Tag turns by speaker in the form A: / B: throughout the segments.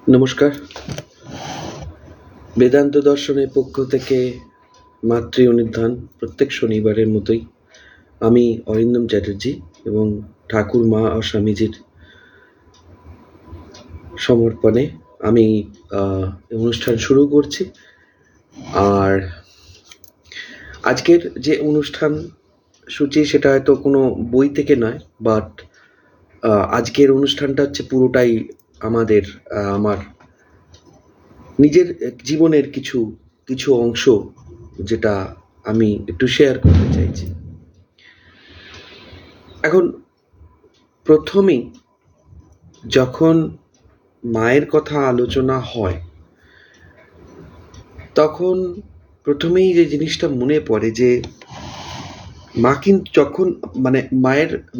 A: নমস্কার। বেদান্ত দর্শনের পক্ষ থেকে মাতৃ অনুধান প্রত্যেক শনিবারের মতোই আমি অরিন্দম চ্যাটার্জি এবং ঠাকুর মা ও স্বামীজির সমর্পণে আমি অনুষ্ঠান শুরু করছি। আর আজকের যে অনুষ্ঠান সূচি সেটা হয়তো কোনো বই থেকে নয়, বাট আজকের অনুষ্ঠানটা হচ্ছে পুরোটাই আমার নিজের জীবনের কিছু কিছু অংশ, যেটা আমি একটু শেয়ার করতে চাইছি। এখন প্রথমেই যখন মায়ের কথা আলোচনা হয়, তখন প্রথমেই যে জিনিসটা মনে পড়ে যে মা কিন্তু যখন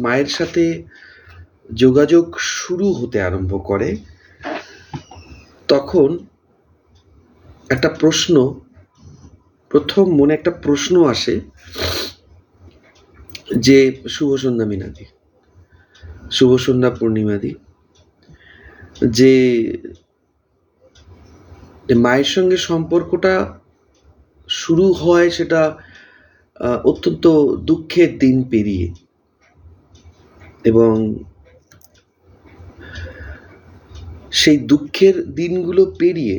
A: মায়ের সাথে যোগাযোগ শুরু হতে আরম্ভ করে, তখন একটা প্রশ্ন, প্রথম মনে একটা প্রশ্ন আসে যে শুভ সন্ধ্যা মিনাদি, শুভ সন্ধ্যা পূর্ণিমাদি, যে মায়ের সঙ্গে সম্পর্কটা শুরু হয় সেটা অত্যন্ত দুঃখের দিন পেরিয়ে, এবং সেই দুঃখের দিনগুলো পেরিয়ে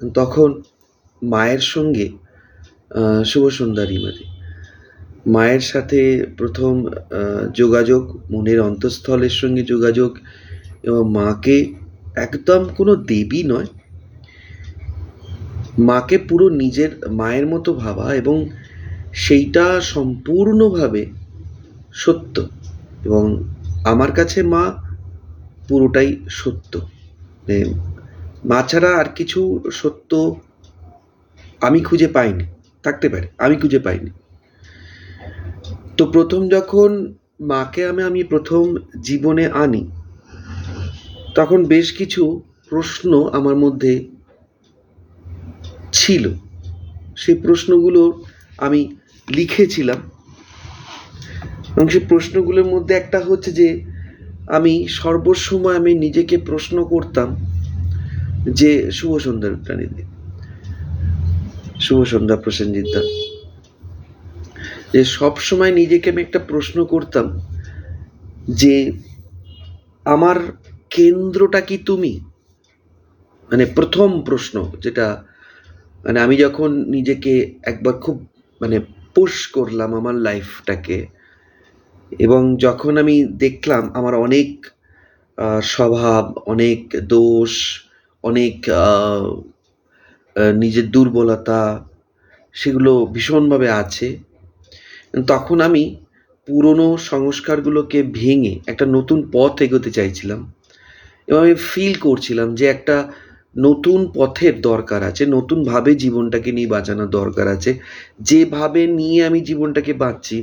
A: তখন মায়ের সঙ্গে শুভ সন্ধ্যা রিমাদি, মায়ের সাথে প্রথম যোগাযোগ, মনের অন্তঃস্থলের সঙ্গে যোগাযোগ, এবং মাকে একদম কোনো দেবী নয়, মাকে পুরো নিজের মায়ের মতো ভাবা, এবং সেইটা সম্পূর্ণভাবে সত্য। এবং আমার কাছে মা পুরোটাই সত্য। মা ছাড়া আর কিছু সত্য আমি খুঁজে পাইনি, থাকতে পারে আমি খুঁজে পাইনি। তো প্রথম যখন মাকে আমি প্রথম জীবনে আনি, তখন বেশ কিছু প্রশ্ন আমার মধ্যে ছিল। সেই প্রশ্নগুলো আমি লিখেছিলাম, এবং সেই প্রশ্নগুলোর মধ্যে একটা হচ্ছে যে আমি সর্বসময় নিজেকে প্রশ্ন করতাম যে শুভ সন্ধ্যা রূপরানীদি, শুভ সন্ধ্যা প্রসেনজিৎ দা, যে সবসময় নিজেকে আমি একটা প্রশ্ন করতাম যে আমার কেন্দ্রটা কি তুমি? প্রথম প্রশ্ন যেটা, আমি যখন নিজেকে একবার খুব পুশ করলাম আমার লাইফটাকে, এবং যখন আমি দেখলাম আমার অনেক স্বভাব, অনেক দোষ, অনেক নিজের দুর্বলতা, সেগুলো ভীষণভাবে আছে, তখন আমি পুরনো সংস্কারগুলোকে ভেঙে একটা নতুন পথ এগোতে চাইছিলাম, এবং আমি ফিল করছিলাম যে একটা নতুন পথের দরকার আছে, নতুনভাবে জীবনটাকে নিয়ে বাঁচানোর দরকার আছে। যেভাবে নিয়ে আমি জীবনটাকে বাঁচছি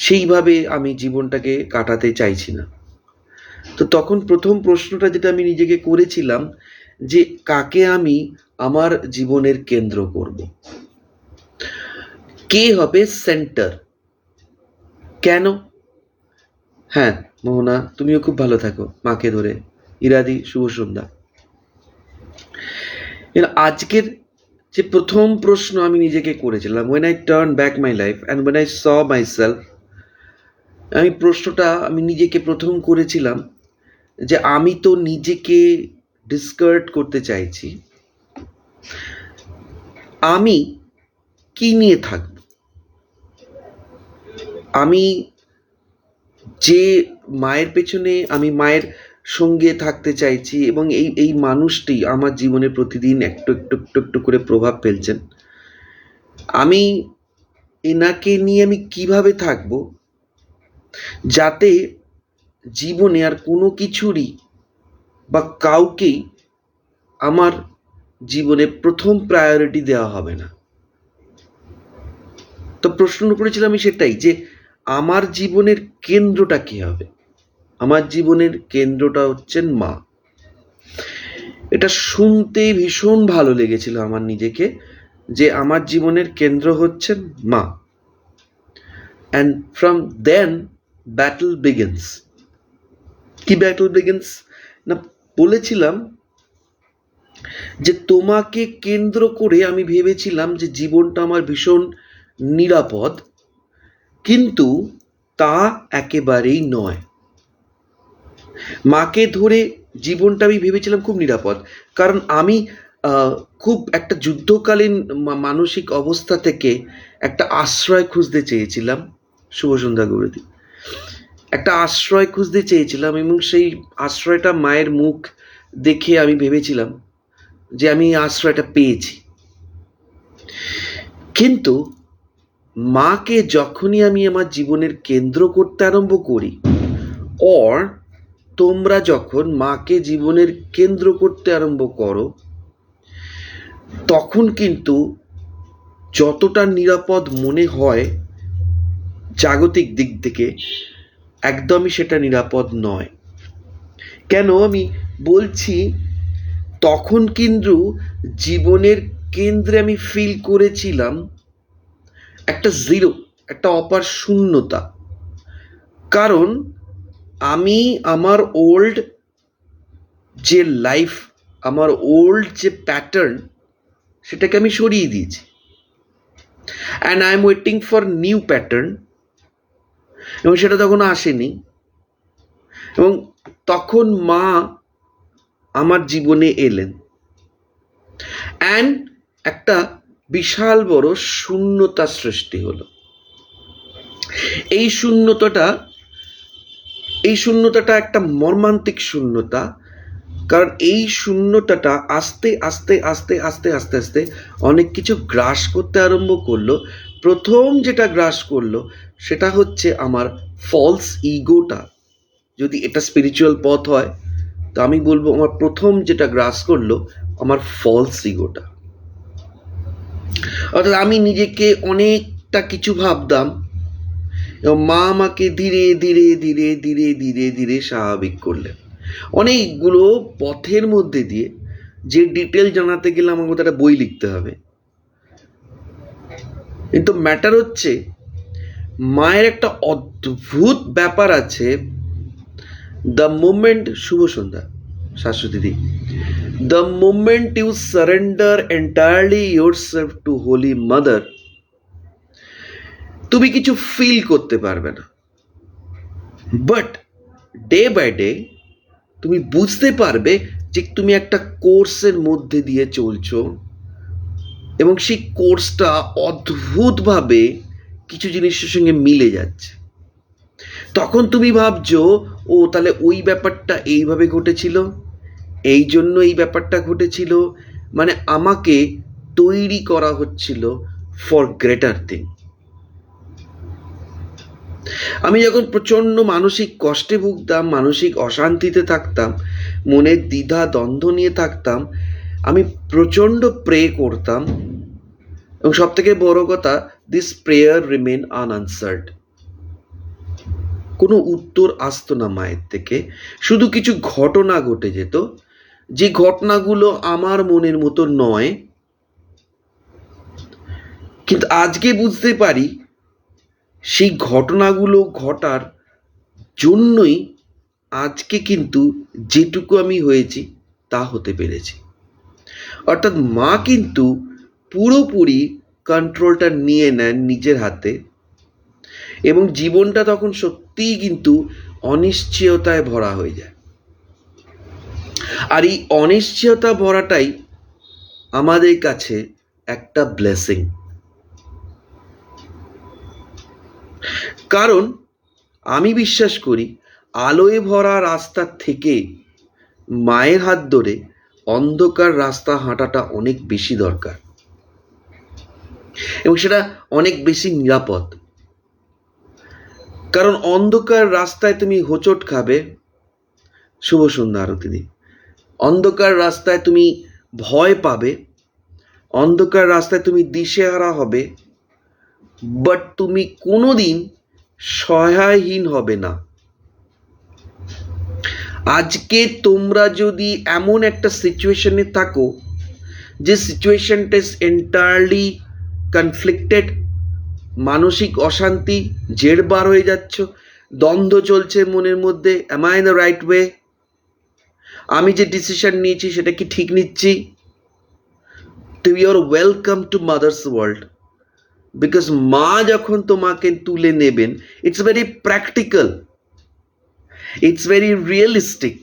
A: সেইভাবে আমি জীবনটাকে কাটাতে চাইছি না। তো তখন প্রথম প্রশ্নটা যেটা আমি নিজেকে করেছিলাম, যে কাকে আমি আমার জীবনের কেন্দ্র করব, কে হবে সেন্টার, কেন? হ্যাঁ মোহনা, তুমিও খুব ভালো থাকো, মাকে ধরে। ইরাদি, শুভ সন্ধ্যা। আজকের যে প্রথম প্রশ্ন আমি নিজেকে করেছিলাম, when I turned back my life and when I saw myself, আমি প্রশ্নটা আমি নিজেকে প্রথম করেছিলাম যে আমি তো নিজেকে ডিসকার্ড করতে চাইছি, আমি কি নিয়ে থাকব? আমি যে মায়ের পেছনে, আমি মায়ের সঙ্গে থাকতে চাইছি, এবং এই মানুষটি আমার জীবনে প্রতিদিন একটু একটু একটু একটু করে প্রভাব ফেলছেন, আমি এনাকে নিয়ে আমি কিভাবে থাকব যাতে জীবনে আর কোনো কিছুরই বা কাউকেই আমার জীবনে প্রথম প্রায়োরিটি দেওয়া হবে না। তো প্রশ্ন করেছিলাম আমি সেটাই, যে আমার জীবনের কেন্দ্রটা কি হবে? আমার জীবনের কেন্দ্রটা হচ্ছেন মা। এটা শুনতে ভীষণ ভালো লেগেছিল আমার নিজেকে, যে আমার জীবনের কেন্দ্র হচ্ছেন মা। And from then battle begins. কি ব্যাটল বিগিনস না, বলেছিলাম যে তোমাকে কেন্দ্র করে আমি ভেবেছিলাম যে জীবনটা আমার ভীষণ নিরাপদ, কিন্তু তা একেবারেই নয়। মাকে ধরে জীবনটা আমি ভেবেছিলাম খুব নিরাপদ, কারণ আমি খুব একটা যুদ্ধকালীন মানসিক অবস্থা থেকে একটা আশ্রয় খুঁজতে চেয়েছিলাম। শুভ সন্ধ্যা গুরুদি। একটা আশ্রয় খুঁজতে চেয়েছিলাম, এবং সেই আশ্রয়টা মায়ের মুখ দেখে আমি ভেবেছিলাম যে আমি আশ্রয়টা পেয়েছি। কিন্তু মাকে যখনই আমি আমার জীবনের কেন্দ্র করতে আরম্ভ করি, অর তোমরা যখন মাকে জীবনের কেন্দ্র করতে আরম্ভ করো, তখন কিন্তু যতটা নিরাপদ মনে হয় জাগতিক দিক থেকে, একদমই সেটা নিরাপদ নয়। কেন আমি বলছি, তখন কিন্তু জীবনের কেন্দ্রে আমি ফিল করেছিলাম একটা জিরো, একটা অপার শূন্যতা। কারণ আমি আমার ওল্ড যে লাইফ, আমার ওল্ড যে প্যাটার্ন, সেটাকে আমি সরিয়ে দিয়েছি, and I am waiting for new pattern, এবং সেটা তখন আসেনি। এবং তখন মা আমার জীবনে এলেন, অ্যান্ড একটা বিশাল বড় শূন্যতা সৃষ্টি হলো। এই শূন্যতাটা একটা মর্মান্তিক শূন্যতা, কারণ এই শূন্যতাটা আস্তে আস্তে আস্তে আস্তে আস্তে আস্তে অনেক কিছু গ্রাস করতে আরম্ভ করলো। প্রথম যেটা গ্রাস করলো সেটা হচ্ছে আমার ফলস ইগোটা। যদি এটা স্পিরিচুয়াল পথ হয়, তো আমি বলবো আমার প্রথম যেটা গ্রাস করলো আমার ফলস ইগোটা। অর্থাৎ আমি নিজেকে অনেকটা কিছু ভাবতাম, এবং মা আমাকে ধীরে ধীরে ধীরে ধীরে ধীরে ধীরে স্বাভাবিক করলেন অনেকগুলো পথের মধ্যে দিয়ে। যে ডিটেল জানাতে গেলে আমাকে একটা বই লিখতে হবে। কিন্তু ম্যাটার হচ্ছে, মায়ের একটা অদ্ভুত ব্যাপার আছে। দ্য মোমেন্ট, শুভ সন্ধ্যা Shashwati di, the moment you surrender entirely yourself to holy mother, তুমি কিছু ফিল করতে পারবে না, বাট ডে বাই ডে তুমি বুঝতে পারবে যে তুমি একটা কোর্সের মধ্যে দিয়ে চলছো, এবং সেই কোর্সটা অদ্ভুতভাবে কিছু জিনিসের সঙ্গে মিলে যাচ্ছে। তখন তুমি ভাবছো, ও তাহলে ওই ব্যাপারটা এইভাবে ঘটেছিল, এই জন্য এই ব্যাপারটা ঘটেছিল, মানে আমাকে তৈরি করা হচ্ছিল ফর গ্রেটার থিং। আমি যখন প্রচণ্ড মানসিক কষ্টে ভুগতাম, মানসিক অশান্তিতে থাকতাম, মনের দ্বিধা দ্বন্দ্ব নিয়ে থাকতাম, আমি প্রচণ্ড প্রে করতাম, এবং সব থেকে বড় কথা, দিস প্রেয়ার রিমেন আনআনসার্ড। কোনো উত্তর আসতো না মায়ের থেকে। শুধু কিছু ঘটনা ঘটে যেত, যে ঘটনাগুলো আমার মনের মতো নয়। কিন্তু আজকে বুঝতে পারি, সেই ঘটনাগুলো ঘটার জন্যই আজকে কিন্তু যেটুকু আমি হয়েছি তা হতে পেরেছি। অর্থাৎ মা কিন্তু পুরোপুরি কন্ট্রোলটা নিয়ে নেন নিজের হাতে, এবং জীবনটা তখন সত্যিই কিন্তু অনিশ্চয়তায় ভরা হয়ে যায়। আর এই অনিশ্চয়তা ভরাটাই আমাদের কাছে একটা ব্লেসিং। কারণ আমি বিশ্বাস করি, আলোয় ভরা রাস্তা থেকে মায়ের হাত ধরে অন্ধকার রাস্তা হাঁটাটা অনেক বেশি দরকার, এবং সেটা অনেক বেশি নিরাপদ। কারণ অন্ধকার রাস্তায় তুমি হোঁচট খাবে, শুভ সন্ধ্যা আরতি দি, অন্ধকার রাস্তায় তুমি ভয় পাবে, অন্ধকার রাস্তায় তুমি দিশেহারা হবে, বাট তুমি কোনোদিন সহায়হীন হবে না। আজকে তোমরা যদি এমন একটা সিচুয়েশনে থাকো, যে সিচুয়েশনটা ইজ এন্টায়ারলি কনফ্লিক্টেড, মানসিক অশান্তি, জেরবার হয়ে যাচ্ছ, দ্বন্দ্ব চলছে মনের মধ্যে, am I in the right way, আমি যে ডিসিশন নিয়েছি সেটা কি ঠিক নিচ্ছি, your welcome to mother's world. Because মা যখন তোমাকে তুলে নেবেন, it's very practical, it's very realistic,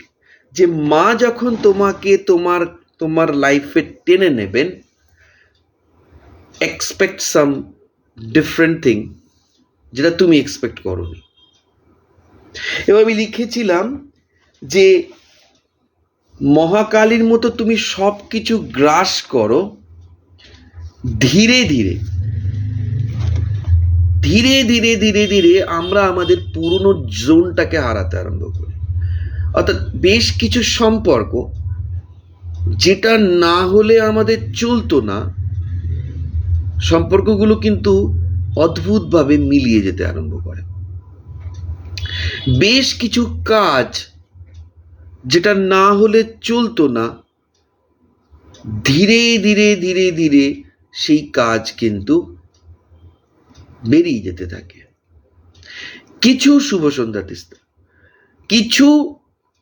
A: যে মা যখন তোমাকে তোমার লাইফে টেনে নেবেন, এক্সপেক্ট সাম ডিফারেন্ট থিং যেটা তুমি এক্সপেক্ট করোনি। এবার আমি লিখেছিলাম যে মহাকালীর মতো তুমি সব কিছু গ্রাস করো, ধীরে ধীরে ধীরে ধীরে ধীরে ধীরে আমরা আমাদের পুরনো জোনটাকে হারাতে আরম্ভ করি। অর্থাৎ বেশ কিছু সম্পর্ক যেটা না হলে আমাদের চলতো না, সম্পর্কগুলো কিন্তু অদ্ভুতভাবে মিলিয়ে যেতে আরম্ভ করে। বেশ কিছু কাজ যেটা না হলে চলতো না, ধীরে ধীরে ধীরে ধীরে সেই কাজ কিন্তু বেরিয়ে যেতে থাকে। কিছু শুভ সন্ধ্যা তিস্তা, কিছু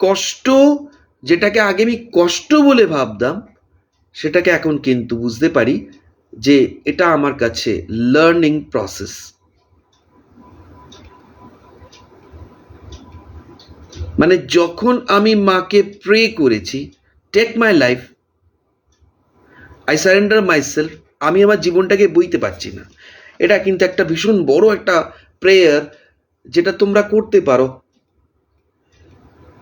A: কষ্ট যেটাকে আগে আমি কষ্ট বলে ভাবতাম, সেটাকে এখন কিন্তু বুঝতে পারি যে এটা আমার কাছে লার্নিং প্রসেস। মানে যখন আমি মাকে প্রে করেছি, take my life, I surrender myself, আমি আমার জীবনটাকে বইতে পারছি না, এটা কিন্তু একটা ভীষণ বড় একটা প্রেয়ার যেটা তোমরা করতে পারো,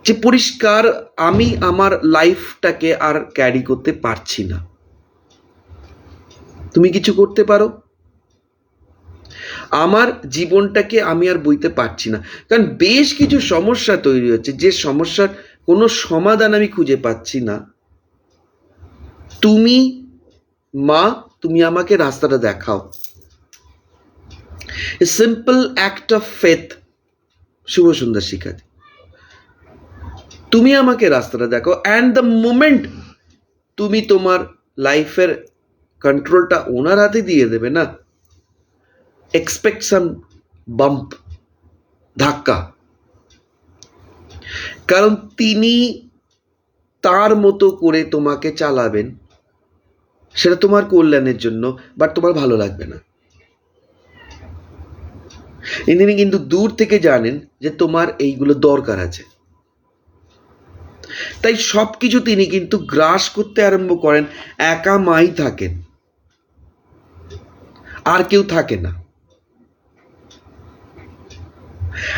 A: যে পরিষ্কার আমি আমার লাইফটাকে আর ক্যারি করতে পারছি না। তুমি কিছু করতে পারো, আমার জীবনটাকে আমি আর বইতে পারছি না, কারণ বেশ কিছু সমস্যা তৈরি হচ্ছে, যে সমস্যার কোনো সমাধান আমি খুঁজে পাচ্ছি না। তুমি মা, তুমি আমাকে রাস্তাটা দেখাও। সিম্পল অ্যাক্ট অফ ফেথ, শুভ সন্ধ্যা শিখাতে, তুমি আমাকে রাস্তাটা দেখো। অ্যান্ড দ্য মোমেন্ট তুমি তোমার লাইফের কন্ট্রোলটা ওনার হাতে দিয়ে দেবে না, এক্সপেক্ট সাম বাম্প, ধাক্কা, কারণ তিনি তার মতো করে তোমাকে চালাবেন, সেটা তোমার কল্যাণের জন্য, বাট তোমার ভালো লাগবে না। তিনি কিন্তু দূর থেকে জানেন যে তোমার এইগুলো দরকার আছে, তাই সবকিছু তিনি কিন্তু গ্রাস করতে আরম্ভ করেন। একা মাই থাকেন, আর কেউ থাকে না।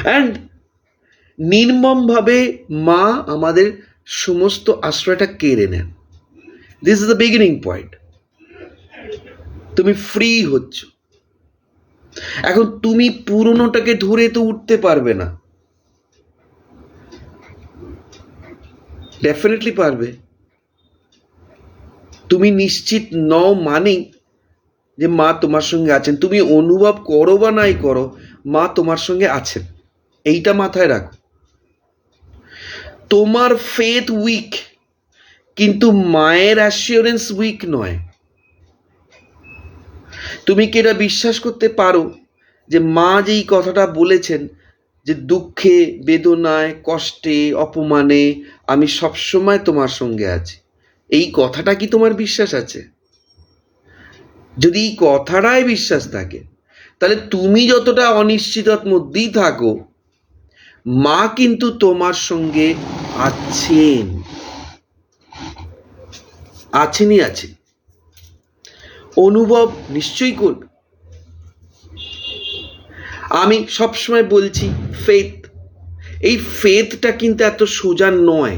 A: অ্যান্ড নির্মমভাবে মা আমাদের সমস্ত আশ্রয়টা কেড়ে নেন। This is the beginning point. তুমি ফ্রি হচ্ছ এখন, তুমি পুরনোটাকে ধরে তো উঠতে পারবে না। ডেফিনেটলি পারবে, তুমি নিশ্চিত নও মানেই যে মা তোমার সঙ্গে আছেন। তুমি অনুভব করো বা নাই করো, মা তোমার সঙ্গে আছেন, এইটা মাথায় রাখো। তোমার ফেথ উইক, কিন্তু মায়ের অ্যাসিওরেন্স উইক নয়। তুমি কি এটা বিশ্বাস করতে পারো যে মা যেই কথাটা বলেছেন, যে দুঃখে, বেদনায়, কষ্টে, অপমানে আমি সবসময় তোমার সঙ্গে আছি, এই কথাটা কি তোমার বিশ্বাস আছে? যদি এই কথাটাই বিশ্বাস থাকে, তাহলে তুমি যতটা অনিশ্চিততার মধ্যেই থাকো, মা কিন্তু তোমার সঙ্গে আছেন, আছেনই আছেন, অনুভব নিশ্চয়ই করবে। আমি সবসময় বলছি ফেথ, এই ফেথটা কিন্তু এত সোজা নয়।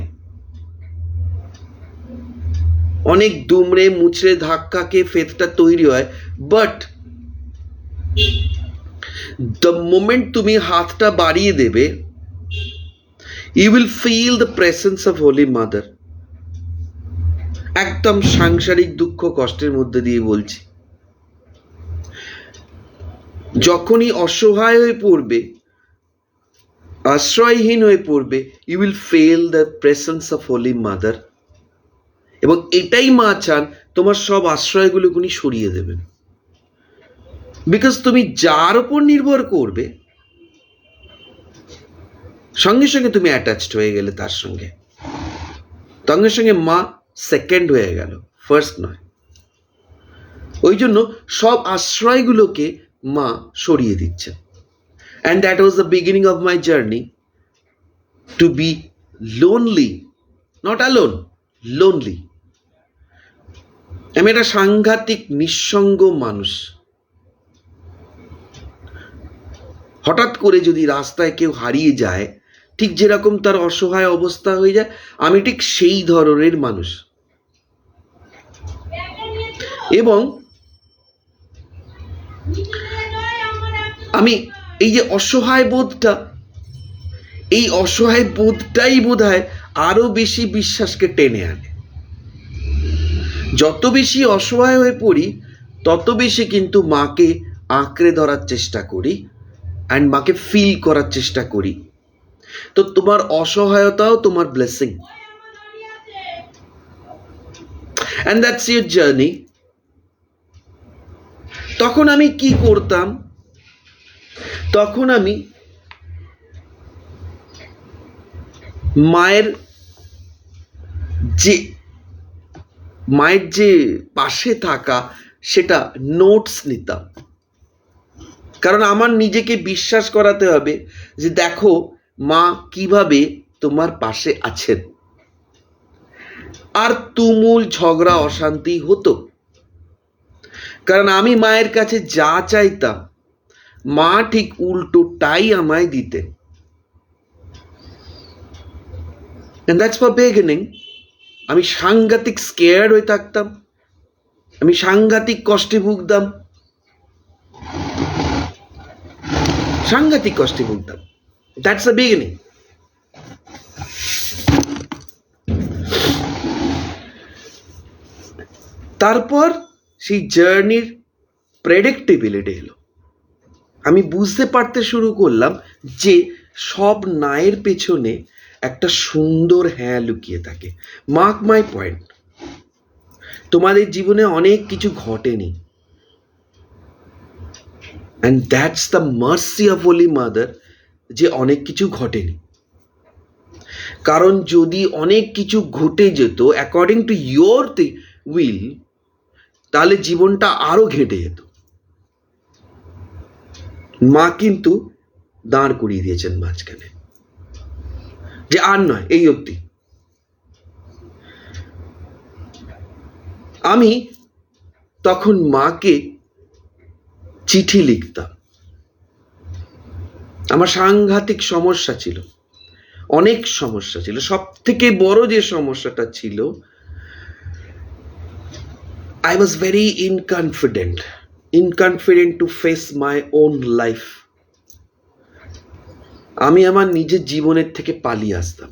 A: অনেক দুমড়ে মুচড়ে ধাক্কাকে ফেথটা তৈরি হয়, বাট দ্য মোমেন্ট তুমি হাতটা বাড়িয়ে দেবে, you will feel the presence of holy mother. একদম সাংসারিক দুঃখ কষ্টের মধ্যে দিয়ে বলছি, যখনই অসহায় হয়ে পড়বে, আশ্রয়হীন হয়ে পড়বে, you will feel the presence of holy mother. এবং এটাই মা চান, তোমার সব আশ্রয়গুলো উনি সরিয়ে দেবেন। বিকজ তুমি যার উপর নির্ভর করবে, সঙ্গে সঙ্গে তুমি অ্যাটাচড হয়ে গেলে তার সঙ্গে, সঙ্গে সঙ্গে মা সেকেন্ড হয়ে গেল, ফার্স্ট নয়। ওই জন্য সব আশ্রয়গুলোকে মা সরিয়ে দিচ্ছেন। And that was the beginning of my journey to be lonely, not alone, lonely. আমি একটা সাংঘাতিক নিঃসঙ্গ মানুষ। হঠাৎ করে যদি রাস্তায় কেউ হারিয়ে যায়, ঠিক যেরকম তার অসহায় অবস্থা হয়ে যায়, আমি ঠিক সেই ধরনের মানুষ। এবং আমি এই যে অসহায় বোধটা, এই অসহায় বোধটাই বোধহয় আরো বেশি বিশ্বাসকে টেনে আনে। যত বেশি অসহায় হয়ে পড়ি, তত বেশি কিন্তু মাকে আঁকড়ে ধরার চেষ্টা করি অ্যান্ড মাকে ফিল করার চেষ্টা করি। তো তোমার অসহায়তাও তোমার blessing, and that's your journey. তখন আমি কি করতাম? তখন আমি মায়ের যে পাশে থাকা, সেটা নোটস নিতাম। কারণ আমার নিজেকে বিশ্বাস করাতে হবে যে দেখো মা কিভাবে তোমার পাশে আছেন। আর তুমুল ঝগড়া অশান্তি হতো, কারণ আমি মায়ের কাছে যা চাইতাম মা ঠিক উল্টোটাই আমায় দিতেন। And that's for beginning. আমি সাংঘাতিক স্কেয়ার্ড হয়ে থাকতাম, আমি সাংঘাতিক কষ্টে ভুগতাম, সাংঘাতিক কষ্টে ভুগতাম। That's the beginning. তারপর সেই জার্নির প্রেডিক্টেবিলিটি এলো। আমি বুঝতে পারতে শুরু করলাম যে সব নায়ের পেছনে একটা সুন্দর হ্যাঁ লুকিয়ে থাকে। মার্ক মাই পয়েন্ট, তোমাদের জীবনে অনেক কিছু ঘটেনি, and that's the mercy of holy mother, যে অনেক কিছু ঘটেনি। কারণ যদি অনেক কিছু ঘটে যেত অ্যাকর্ডিং টু ইয়োর উইল, তাহলে জীবনটা আরো ঘেটে যেত। মা কিন্তু দাঁড় করিয়ে দিয়েছেন মাঝখানে, যে আর নয়, এই অবধি। আমি তখন মাকে চিঠি লিখতাম। আমার সাংঘাতিক সমস্যা ছিল, অনেক সমস্যা ছিল। সব থেকে বড় যে সমস্যাটা ছিল, I was very inconfident to face my own life. আমি আমার নিজের জীবনের থেকে পালিয়ে আসতাম,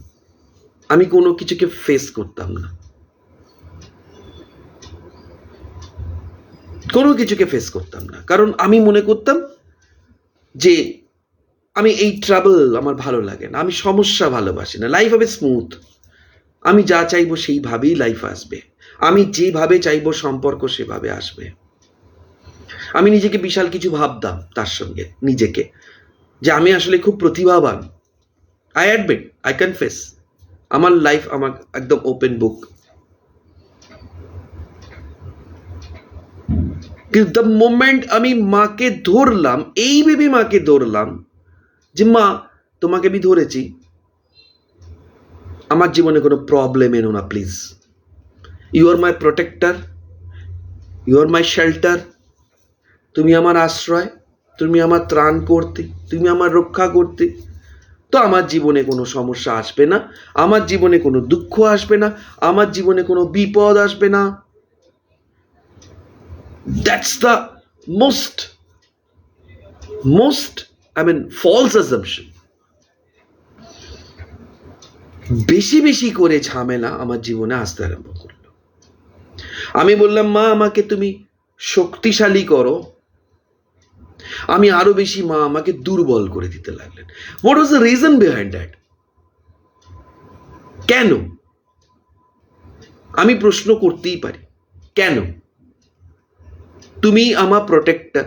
A: আমি কোনো কিছুকে ফেস করতাম না, কোনো কিছুকে ফেস করতাম না। কারণ আমি মনে করতাম যে আমি এই ট্রাবল আমার ভালো লাগে না, আমি সমস্যা ভালোবাসি না, লাইফ হবে স্মুথ, আমি যা চাইবো সেইভাবেই লাইফ আসবে, আমি যেভাবে চাইবো সম্পর্ক সেভাবে আসবে। আমি নিজেকে বিশাল কিছু ভাবতাম, তার সঙ্গে নিজেকে যে আমি আসলে খুব প্রতিভাবান। আই অ্যাডমিট, আই কনফেস, আমার লাইফ আমার একদম ওপেন বুক। কিন্তু দ্য মোমেন্ট আমি মাকে ধরলাম, এই ভেবে মাকে ধরলাম যে মা তোমাকে আমি ধরেছি, আমার জীবনে কোনো প্রবলেম এনো না please. You are my protector, you are my shelter, তুমি আমার আশ্রয়, তুমি আমার ত্রাণ করতে, তুমি আমার রক্ষা করতে। তো আমার জীবনে কোনো সমস্যা আসবে না, আমার জীবনে কোনো দুঃখ আসবে না, আমার জীবনে কোনো বিপদ আসবে না। That's the most false assumption. বেশি বেশি করে ঝামেলা আমার জীবনে আসতে আরম্ভ করলো। আমি বললাম মা আমাকে তুমি শক্তিশালী করো, আমি আরো বেশি, মা আমাকে দুর্বল করে দিতে লাগলেন। What was the reason behind that? কেন? আমি প্রশ্ন করতেই পারি, কেন? তুমি আমার প্রোটেক্টর,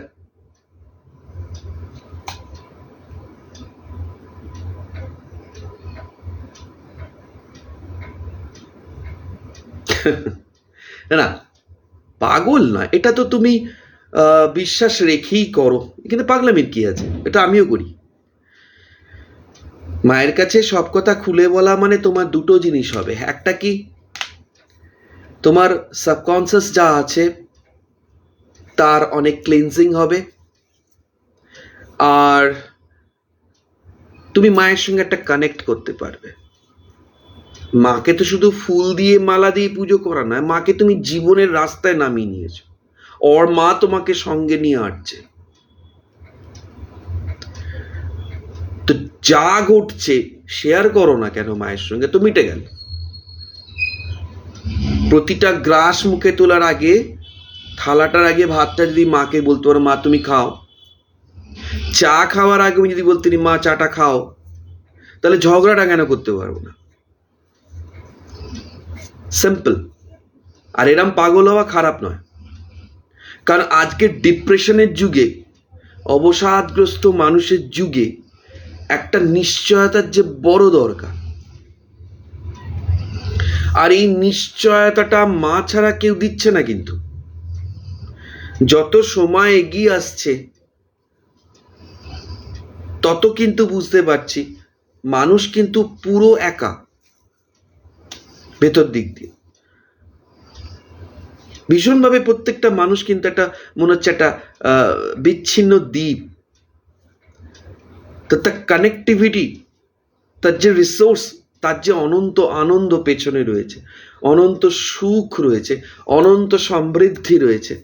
A: না পাগল না, এটা তো তুমি বিশ্বাস রেখেই করো, এখানে পাগলামির কি আছে? এটা আমিও করি। মায়ের কাছে সব কথা খুলে বলা মানে তোমার দুটো জিনিস হবে। একটা কি, তোমার সাবকনসিয়াস যা আছে তার অনেক ক্লিনজিং হবে, আর তুমি মায়ের সঙ্গে একটা কানেক্ট করতে পারবে। মাকে তো শুধু ফুল দিয়ে মালা দিয়ে পুজো করা নয়, মাকে তুমি জীবনের রাস্তায় নামিয়ে নিয়েছো, ওর মা তোমাকে সঙ্গে নিয়ে আসছে। তো যা ঘটছে শেয়ার করো না কেন মায়ের সঙ্গে, তো মিটে গেল। প্রতিটা গ্রাস মুখে তোলার আগে, থালাটার আগে ভাতটা যদি মাকে বলতে পারো মা তুমি খাও, চা খাওয়ার আগে আমি যদি বলতে মা চাটা খাও, তাহলে ঝগড়াটা কেন করতে পারবো না? সিম্পল। আর এরম পাগল হওয়া খারাপ নয়, কারণ আজকে ডিপ্রেশনের যুগে, অবসাদগ্রস্ত মানুষের যুগে একটা নিশ্চয়তার যে বড় দরকার, আর এই নিশ্চয়তাটা মা ছাড়া কেউ দিচ্ছে না। কিন্তু যত সময় এগিয়ে আসছে তত কিন্তু বুঝতে পারছি মানুষ কিন্তু পুরো একা ভেতর দিক দিয়ে, ভীষণভাবে প্রত্যেকটা মানুষ কিন্তু একটা মনে হচ্ছে একটা বিচ্ছিন্ন দ্বীপ। তো তার কানেক্টিভিটি, তার যে রিসোর্স, তার যে অনন্ত আনন্দ পেছনে রয়েছে, অনন্ত সুখ রয়েছে, অনন্ত সমৃদ্ধি রয়েছে,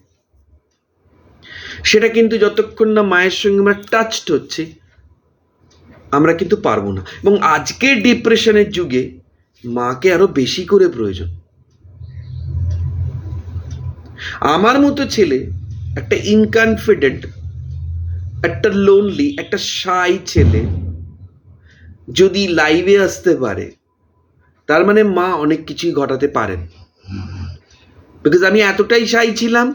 A: সেটা কিন্তু যতক্ষণ না মায়ের সঙ্গে আমরা টাচড হচ্ছি আমরা কিন্তু পারবো না। এবং আজকের ডিপ্রেশনের যুগে মাকে আরো বেশি করে প্রয়োজন। আমার মতো ছেলে, একটা ইনকনফিডেন্ট, একটা লোনলি, একটা শাই ছেলে যদি লাইভে আসতে পারে, তার মানে মা অনেক কিছুই ঘটাতে পারেন। বিকজ আমি এতটাই শাই ছিলাম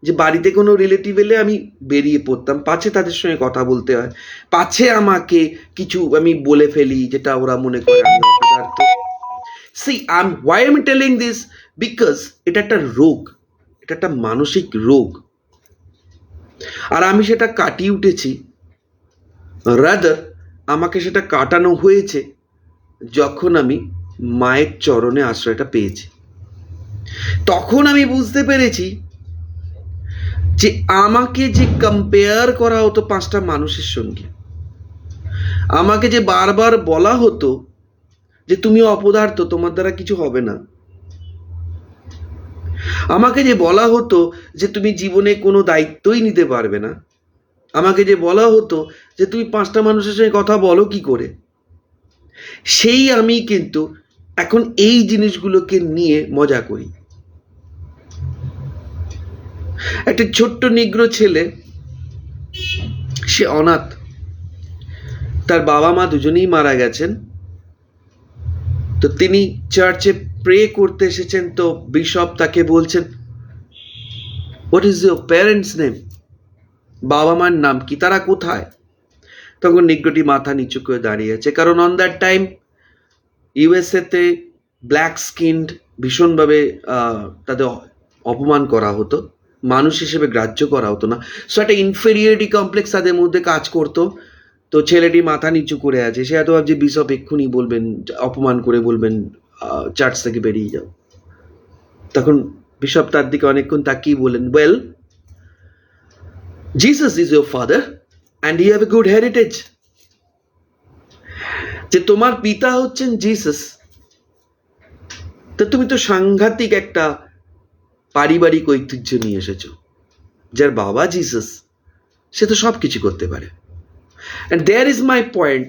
A: যে বাড়িতে কোনো রিলেটিভ এলে আমি বেরিয়ে পড়তাম, পাছে তাদের সঙ্গে কথা বলতে হয়, পাছে আমাকে কিছু আমি বলে ফেলি যেটা ওরা মনে করে আমি অপদার্থ। See why I'm telling this, because এটা একটা রোগ, এটা একটা মানসিক রোগ, আর আমি সেটা কাটিয়ে উঠেছি। রাদার আমাকে সেটা কাটানো হয়েছে যখন আমি মায়ের চরণে আশ্রয়টা পেয়েছি। তখন আমি বুঝতে পেরেছি যে আমাকে যে কম্পেয়ার করা হতো পাঁচটা মানুষের সঙ্গে, আমাকে যে বারবার বলা হতো যে তুমি অপদার্থ, তোমার দ্বারা কিছু হবে না, আমাকে যে বলা হতো যে তুমি জীবনে কোনো দায়িত্বই নিতে পারবে না, আমাকে যে বলা হতো যে তুমি পাঁচটা মানুষের সঙ্গে কথা বলো কি করে, সেই আমি কিন্তু এখন এই জিনিসগুলোকে নিয়ে মজা করি। একটা ছোট্ট নিগ্রো ছেলে, সে অনাথ, তার বাবা মা দুজনেই মারা গেছেন। তো তিনি চার্চে প্রে করতে এসেছেন, তো বিশপ তাকে বলছেন what is your parents name, বাবা মার নাম কি, তারা কোথায়? তখন নিগ্রোটি মাথা নিচু করে দাঁড়িয়ে আছে, কারণ অন দ্যাট টাইম ইউএসএতে ব্ল্যাক স্কিনড ভীষণভাবে তাদের অপমান করা হতো, মানুষ হিসেবে গ্রাহ্য করা হতো না। সো একটা ইনফেরিয়রিটি কমপ্লেক্স তাদের মধ্যে কাজ করতো। তো ছেলেটি মাথা নিচু করে আছে, সে এত ভাবছে বিশপ এক্ষুনি বলবেন, অপমান করে বলবেন চার্চ থেকে বেরিয়ে যাও। তখন বিশপ তার দিকে অনেকক্ষণ তাকিয়ে বলেন, well, Jesus is your father and you have a good heritage. যে তোমার পিতা হচ্ছেন জিসাস, তা তুমি তো সাংঘাতিক একটা পারিবারিক ঐতিহ্য নিয়ে এসেছো। যার বাবা জিসাস, সে তো সব কিছু করতে পারে। And there is my point,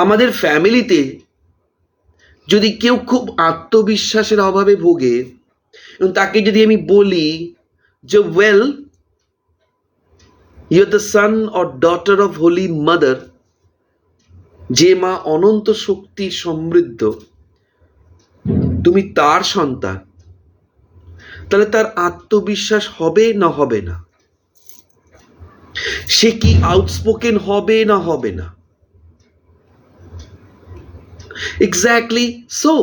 A: আমাদের ফ্যামিলিতে যদি কেউ খুব আত্মবিশ্বাসের অভাবে ভোগে এবং তাকে যদি আমি বলি যে well, you are the son or daughter of holy mother, যে মা অনন্ত শক্তি সমৃদ্ধ, তুমি তার সন্তান, তাহলে তার আত্মবিশ্বাস হবে না হবে না? সে কি আউটস্পোকেন হবে না হবে না? Exactly so.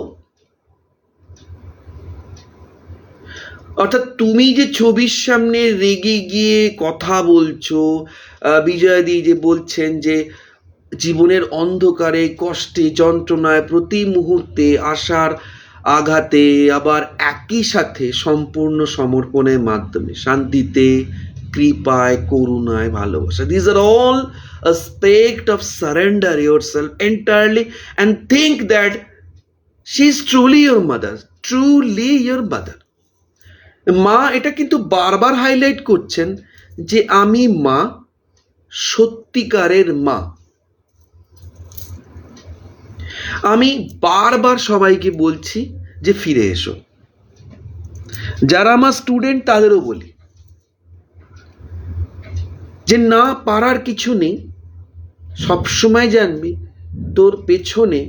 A: অর্থাৎ তুমি যে ছবির সামনে রেগে গিয়ে কথা বলছো, বিজয়াদি যে বলছেন যে জীবনের অন্ধকারে, কষ্টে, যন্ত্রণায়, প্রতি মুহূর্তে আশার আঘাতে, আবার একই সাথে সম্পূর্ণ সমর্পণের মাধ্যমে শান্তিতে, কৃপায়, করুণায়, ভালোবাসা, this are all aspect of surrender yourself entirely and think that she is truly your mother, truly your mother. মা এটা কিন্তু বারবার হাইলাইট করছেন যে আমি মা, সত্যিকারের মা। আমি বারবার সবাইকে বলছি যে ফিরে এসো। যারা আমার স্টুডেন্ট তাদেরও বলি যে না পারার কিছু নেই, সবসময় জানবি তোর পেছনে,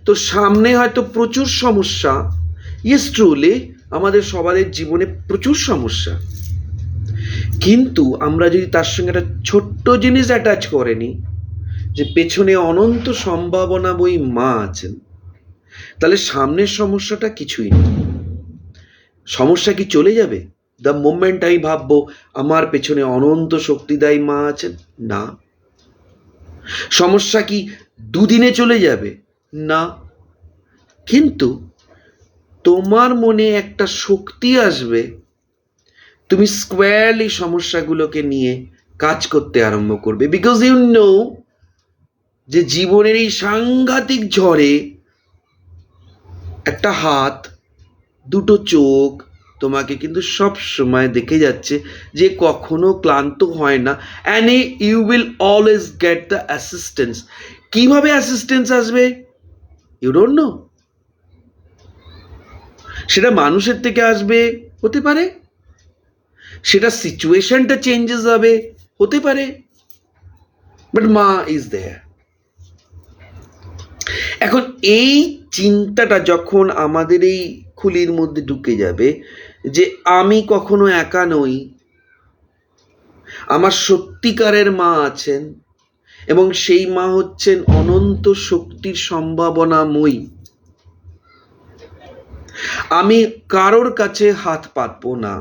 A: তোর সামনে হয়তো প্রচুর সমস্যা, ইয়েস ট্রুলি আমাদের সবার জীবনে প্রচুর সমস্যা, কিন্তু আমরা যদি তার সঙ্গে একটা ছোট্ট জিনিস অ্যাটাচ করে নিই যে পেছনে অনন্ত সম্ভাবনাময়ী মা আছেন, তাহলে সামনের সমস্যাটা কিছুই নেই। সমস্যা কি চলে যাবে দ্য মোমেন্ট আমি ভাববো আমার পেছনে অনন্ত শক্তিদায়ী মা আছেন? না। সমস্যা কি দুদিনে চলে যাবে? না। কিন্তু তোমার মনে একটা শক্তি আসবে, তুমি স্কোয়ারলি সমস্যাগুলোকে নিয়ে কাজ করতে আরম্ভ করবে, বিকজ ইউ নো যে জীবনের এই সাংঘাতিক ঝড়ে একটা হাত, দুটো চোখ তোমাকে কিন্তু সব সময় দেখে যাচ্ছে যে কখনো ক্লান্ত হয় না, and you will always get the assistance. কিভাবে অ্যাসিস্ট্যান্স আসবে? You don't know. সেটা মানুষের থেকে আসবে, হতে পারে, সেটা সিচুয়েশনটা চেঞ্জেস হবে, হতে পারে, বাট মা ইজ দেয়ার। এখন এই চিন্তাটা যখন আমাদের এই খুলির মধ্যে ঢুকে যাবে যে আমি কখনো একা নই, আমার সত্যিকারের মা আছেন, এবং সেই মা হচ্ছেন অনন্ত শক্তির সম্ভাবনাময়ী, আমি কারোর কাছে হাত পাতবো না,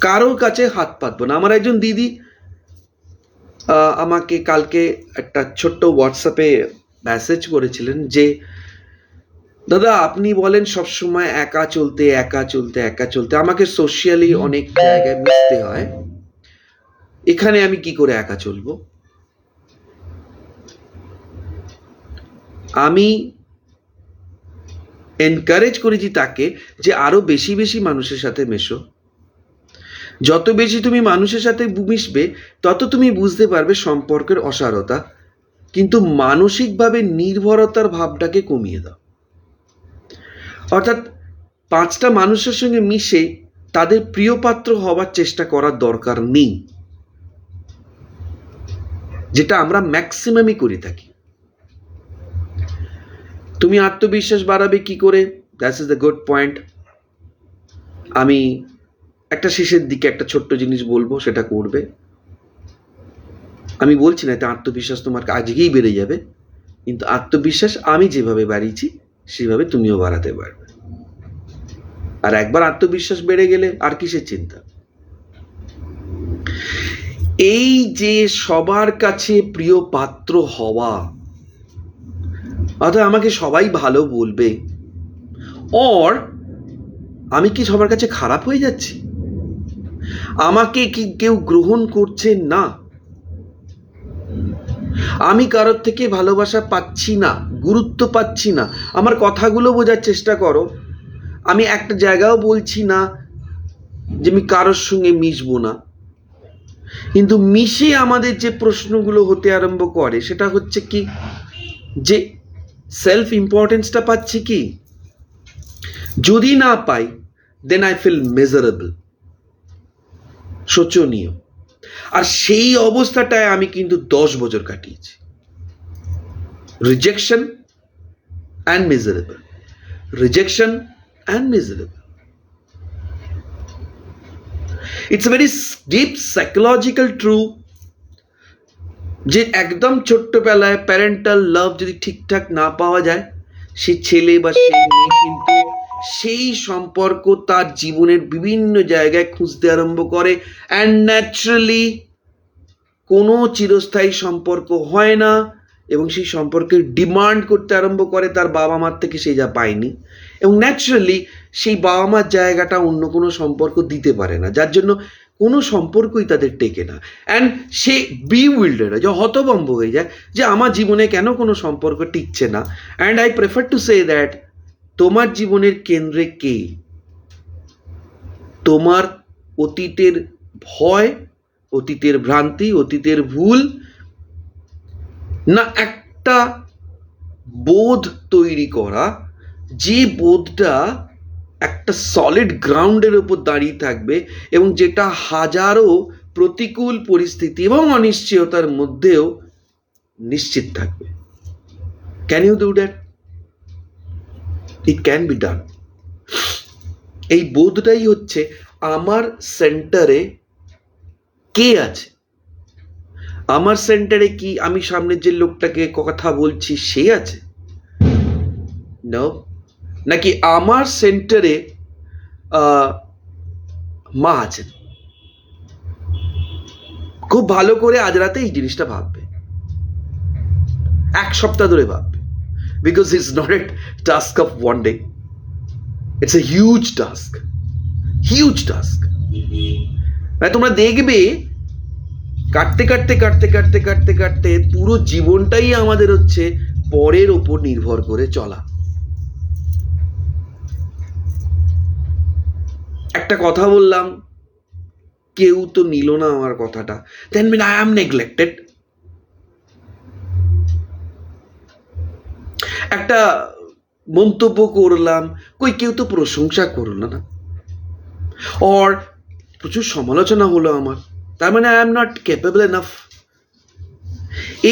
A: কারোর কাছে হাত পাতবো না। আমার একজন দিদি আমাকে কালকে একটা ছোট্ট হোয়াটসঅ্যাপে মেসেজ করেছিলেন যে দাদা আপনি বলেন সবসময় একা চলতে একা চলতে একা চলতে, আমাকে সোশ্যালি অনেক জায়গায় মিশতে হয়, এখানে আমি কি করে একা চলবো? আমি এনকারেজ করেছি তাকে যে আরো বেশি বেশি মানুষের সাথে মেশো, যত বেশি তুমি মানুষের সাথে মিশবে তত তুমি বুঝতে পারবে সম্পর্কের অসারতা, কিন্তু মানসিকভাবে নির্ভরতার ভাবটাকে কমিয়ে দাও। অর্থাৎ 5টা মানুষের সঙ্গে মিশে তাদের প্রিয় পাত্র হওয়ার চেষ্টা করার দরকার নেই, যেটা আমরা ম্যাক্সিমামই করে থাকি। তুমি আত্মবিশ্বাস বাড়াবে কি করে? That's is the good point. আমি একটা শেষের দিকে একটা ছোট্ট জিনিস বলবো, সেটা করবে। আমি বলছি না এটা আত্মবিশ্বাস তোমার আজকেই বেড়ে যাবে, কিন্তু আত্মবিশ্বাস আমি যেভাবে বাড়িয়েছি সেভাবে তুমিও বাড়াতে পারবে। আর একবার আত্মবিশ্বাস বেড়ে গেলে আর কিসের চিন্তা? এই যে সবার কাছে প্রিয় পাত্র হওয়া, অর্থাৎ আমাকে সবাই ভালো বলবে, অর আমি কি সবার কাছে খারাপ হয়ে যাচ্ছি? আমাকে কি কেউ গ্রহণ করছে না? আমি কারোর থেকে ভালোবাসা পাচ্ছি না, গুরুত্ব পাচ্ছি না। আমার কথাগুলো বোঝার চেষ্টা করো। আমি একটা জায়গাও বলছি না যে আমি কারোর সঙ্গে মিশবো না, কিন্তু মিশে আমাদের যে প্রশ্নগুলো হতে আরম্ভ করে সেটা হচ্ছে কি, যে সেলফ ইম্পর্টেন্সটা পাচ্ছি কি? যদি না পাই দেন আই ফিল মেজারেবল, শোচনীয়। আর সেই অবস্থাটায় আমি কিন্তু 10 বছর কাটিয়েছি। Rejection and miserable, rejection and miserable. It's very deep psychological true যে একদম ছোট্টবেলায় প্যারেন্টাল লাভ যদি ঠিকঠাক না পাওয়া যায়, সে ছেলে বা সেই মেয়ে কিন্তু সেই সম্পর্ক তার জীবনের বিভিন্ন জায়গায় খুঁজতে আরম্ভ করে, অ্যান্ড ন্যাচারালি কোনো চিরস্থায়ী সম্পর্ক হয় না, এবং সেই সম্পর্কের ডিমান্ড করতে আরম্ভ করে তার বাবা মার থেকে সে যা পায়নি, এবং ন্যাচারালি সেই বাবা মার জায়গাটা অন্য কোনো সম্পর্ক দিতে পারে না, যার জন্য কোনো সম্পর্কই তাদের টেকে না, অ্যান্ড সে বিউইল্ডেড হয়, যে হতভম্ব হয়ে যায় যে আমার জীবনে কেন কোনো সম্পর্ক টিকছে না। And I prefer to say that তোমার জীবনের কেন্দ্রে কে? তোমার অতীতের ভয়, অতীতের ভ্রান্তি, অতীতের ভুল, না একটা বোধ তৈরি করা, যে বোধটা একটা সলিড গ্রাউন্ডের উপর দাঁড়িয়ে থাকবে এবং যেটা হাজারো প্রতিকূল পরিস্থিতি এবং অনিশ্চয়তার মধ্যেও নিশ্চিত থাকবে। Can you do that? It can be done. এই বোধটাই হচ্ছে আমার সেন্টারে কে আছে। আমার সেন্টারে কি আমি সামনের যে লোকটাকে কথা বলছি সে আছে? নো। নাকি আমার সেন্টারে মা আছেন? খুব ভালো করে আজ রাতে এই জিনিসটা ভাববে, এক সপ্তাহ ধরে ভাববে, because it's not a task of one day, it's a huge task, huge task. তোমরা দেখবে কাটতে কাটতে কাটতে কাটতে কাটতে কাটতে পুরো জীবনটাই আমাদের হচ্ছে পরের ওপর নির্ভর করে চলা। একটা কথা বললাম, কেউ তো নিল না আমার কথাটা, দেন মিন আই অ্যাম নেগলেক্টেড। একটা মন্তব্য করলাম, কই কেউ তো প্রশংসা করলো না, অর প্রচুর সমালোচনা হলো আমার, তার মানে I am not capable enough.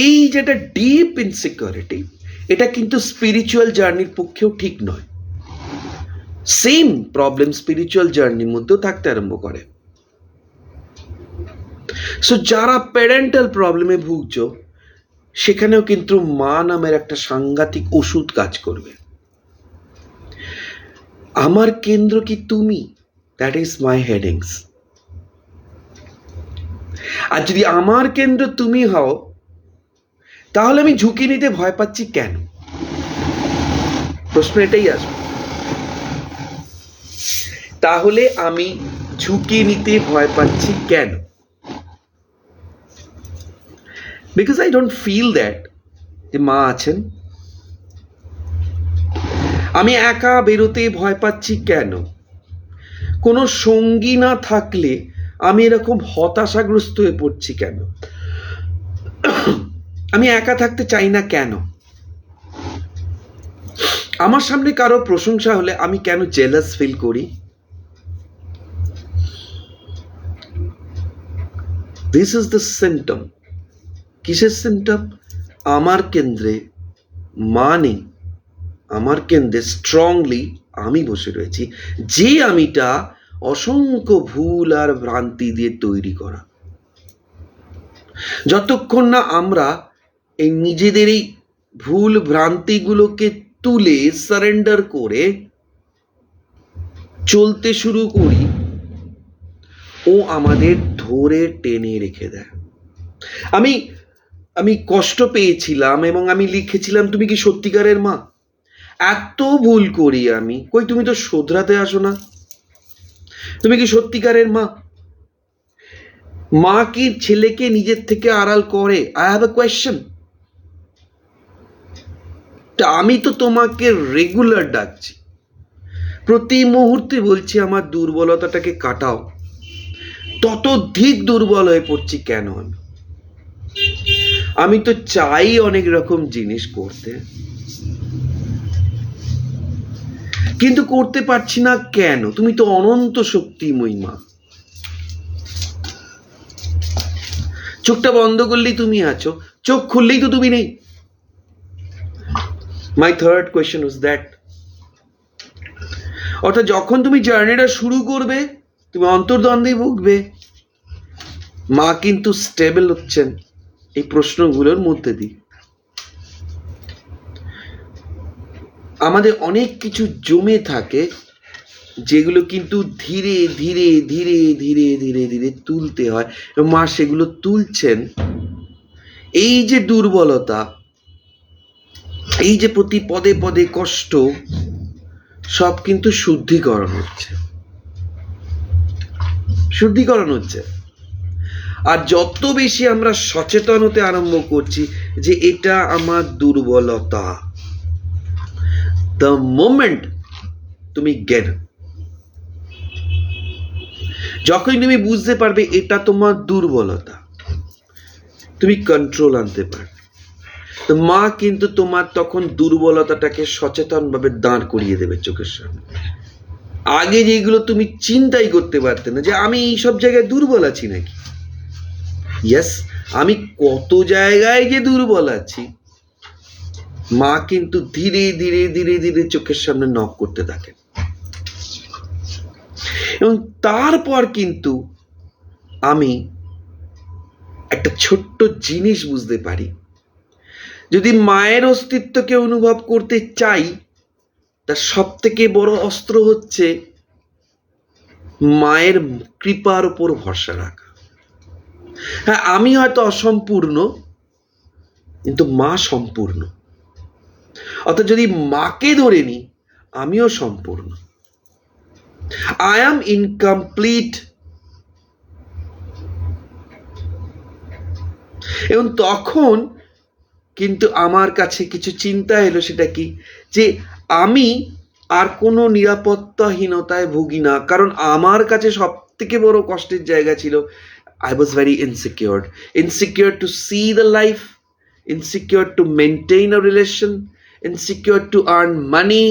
A: এই যেটা ডিপ ইনসিকিউরিটি, এটা কিন্তু স্পিরিচুয়াল জার্নির পক্ষেও ঠিক নয়। সেম প্রবলেম স্পিরিচুয়াল জার্নির মধ্যেও থাকতে আরম্ভ করে। সো যারা প্যারেন্টাল প্রবলেমে ভুগছ, সেখানেও কিন্তু মা নামের একটা সাংঘাতিক ওষুধ কাজ করবে। আমার কেন্দ্র কি তুমি? That is my headings. আর যদি আমার কেন্দ্র তুমি হও, তাহলে আমি ঝুঁকি নিতে ভয় পাচ্ছি কেন? প্রশ্ন এটাই আসবে। তাহলে আমি ঝুঁকি নিতে ভয় পাচ্ছি কেন? Because I don't feel that যে মা আছেন। আমি একা বেরোতে ভয় পাচ্ছি কেন? কোনো সঙ্গী না থাকলে আমি এরকম হতাশাগ্রস্ত হয়ে পড়ছি কেন? আমি একা থাকতে চাই না কেন? আমার সামনে কারো প্রশংসা হলে আমি কেন জেলাস ফিল করি? This is the symptom. কিসের সিম্পটম? আমার কেন্দ্রে মা নেই, আমার কেন্দ্রে স্ট্রংলি আমি বসে রয়েছি, যে আমিটা অসংখ্য ভুল আর ভ্রান্তি দিয়ে তৈরি করা। যতক্ষণ না আমরা এই নিজেদের এই ভুল ভ্রান্তিগুলোকে তুলে সারেন্ডার করে চলতে শুরু করি, ও আমাদের ধরে টেনে রেখে দেয়। আমি কষ্ট পেয়েছিলাম এবং আমি লিখেছিলাম, তুমি কি সত্যিকারের মা? এত ভুল করি আমি, কই তুমি তো শোধরাতে আসো না। তুমি কি সত্যিকারের মা? মা কি ছেলেকে নিজের থেকে আড়াল করে? I have a question. আমি তো তোমাকে রেগুলার ডাকছি, প্রতি মুহূর্তে বলছি আমার দুর্বলতাটাকে কাটাও, ততোধিক দুর্বল হয়ে পড়ছি কেন? আমি তো চাই অনেক রকম জিনিস করতে, কিন্তু করতে পারছি না কেন? তুমি তো অনন্ত শক্তিময়ী মা। চোখটা বন্ধ করলেই তুমি আছো, চোখ খুললেই তো তুমি নেই। মাই থার্ড কোয়েশ্চেন ওয়াজ দ্যাট। অর্থাৎ যখন তুমি জার্নিটা শুরু করবে, তুমি অন্তর্দ্বন্দ্বে ভুগবে। মা কিন্তু স্টেবল হচ্ছেন এই প্রশ্নগুলোর মধ্যে দিয়ে। আমাদের অনেক কিছু জমে থাকে যেগুলো কিন্তু ধীরে ধীরে ধীরে ধীরে ধীরে ধীরে তুলতে হয়, এবং মা সেগুলো তুলছেন। এই যে দুর্বলতা, এই যে প্রতি পদে পদে কষ্ট, সব কিন্তু শুদ্ধিকরণ হচ্ছে, শুদ্ধিকরণ হচ্ছে। আর যত বেশি আমরা সচেতন হতে আরম্ভ করছি যে এটা আমার দুর্বলতা, দ্য মোমেন্ট তুমি জ্ঞান, যখনই তুমি বুঝতে পারবে এটা তোমার দুর্বলতা, তুমি কন্ট্রোল আনতে পারবে। তো মা কিন্তু তোমার তখন দুর্বলতাটাকে সচেতনভাবে দাঁড় করিয়ে দেবে চোখের সামনে। আগে যেগুলো তুমি চিন্তাই করতে পারতে না যে আমি এই সব জায়গায় দুর্বল আছি নাকি। ইয়েস, আমি কত জায়গায় যে দুর্বল আছি, মা কিন্তু ধীরে ধীরে ধীরে ধীরে চোখের সামনে নক করতে থাকে। এবং তারপর কিন্তু আমি একটা ছোট্ট জিনিস বুঝতে পারি, যদি মায়ের অস্তিত্বকে অনুভব করতে চাই, তার সব থেকে বড় অস্ত্র হচ্ছে মায়ের কৃপার উপর ভরসা রাখা। হ্যাঁ, আমি হয়তো অসম্পূর্ণ, কিন্তু মা সম্পূর্ণ। অর্থাৎ যদি মাকে ধরে নিই, আমিও সম্পূর্ণ। I am incomplete. এবং তখন কিন্তু আমার কাছে কিছু চিন্তা এলো, সেটা কি, যে আমি আর কোনো নিরাপত্তাহীনতায় ভুগি না। কারণ আমার কাছে সব থেকে বড় কষ্টের জায়গা ছিল, I was very insecure. Insecure to see the life, insecure to maintain a relation, insecure to earn money,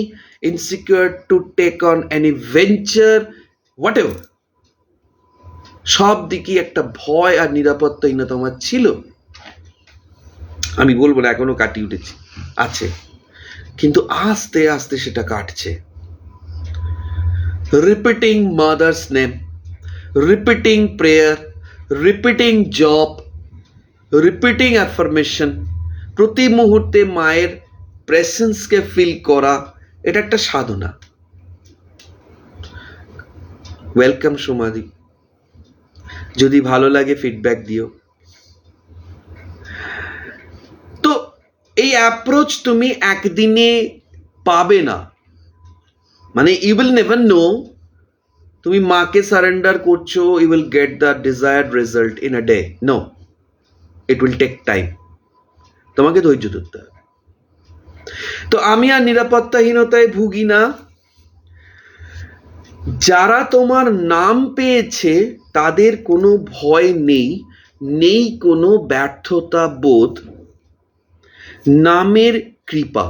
A: insecure to take on any venture, whatever. সব দিকে একটা ভয় আর নিরাপত্তাহীনতা আমার ছিল। আমি বলবো না এখনো কাটিয়ে উঠেছি, আছে, কিন্তু আস্তে আস্তে সেটা কাটছে। Repeating mother's name, repeating prayer, repeating job, repeating affirmation, প্রতি মুহূর্তে মায়ের প্রেসেন্সকে ফিল করা, এটা একটা সাধনা। ওয়েলকাম সোমাদি, যদি ভালো লাগে ফিডব্যাক দিও। তো এই অ্যাপ্রোচ তুমি একদিনে পাবে না, মানে ইউ উইল নেভার নো তুমি মাকে সারেন্ডার করছো, you will get the desired result in a day. No, it will take time. তোমাকে ধৈর্য ধরতে হবে। তো আমি আর নিরাপত্তাহীনতায় ভুগি না। যারা তোমার নাম পেয়েছে তাদের কোনো ভয় নেই, নেই কোনো ব্যর্থতা বোধ, নামের কৃপা।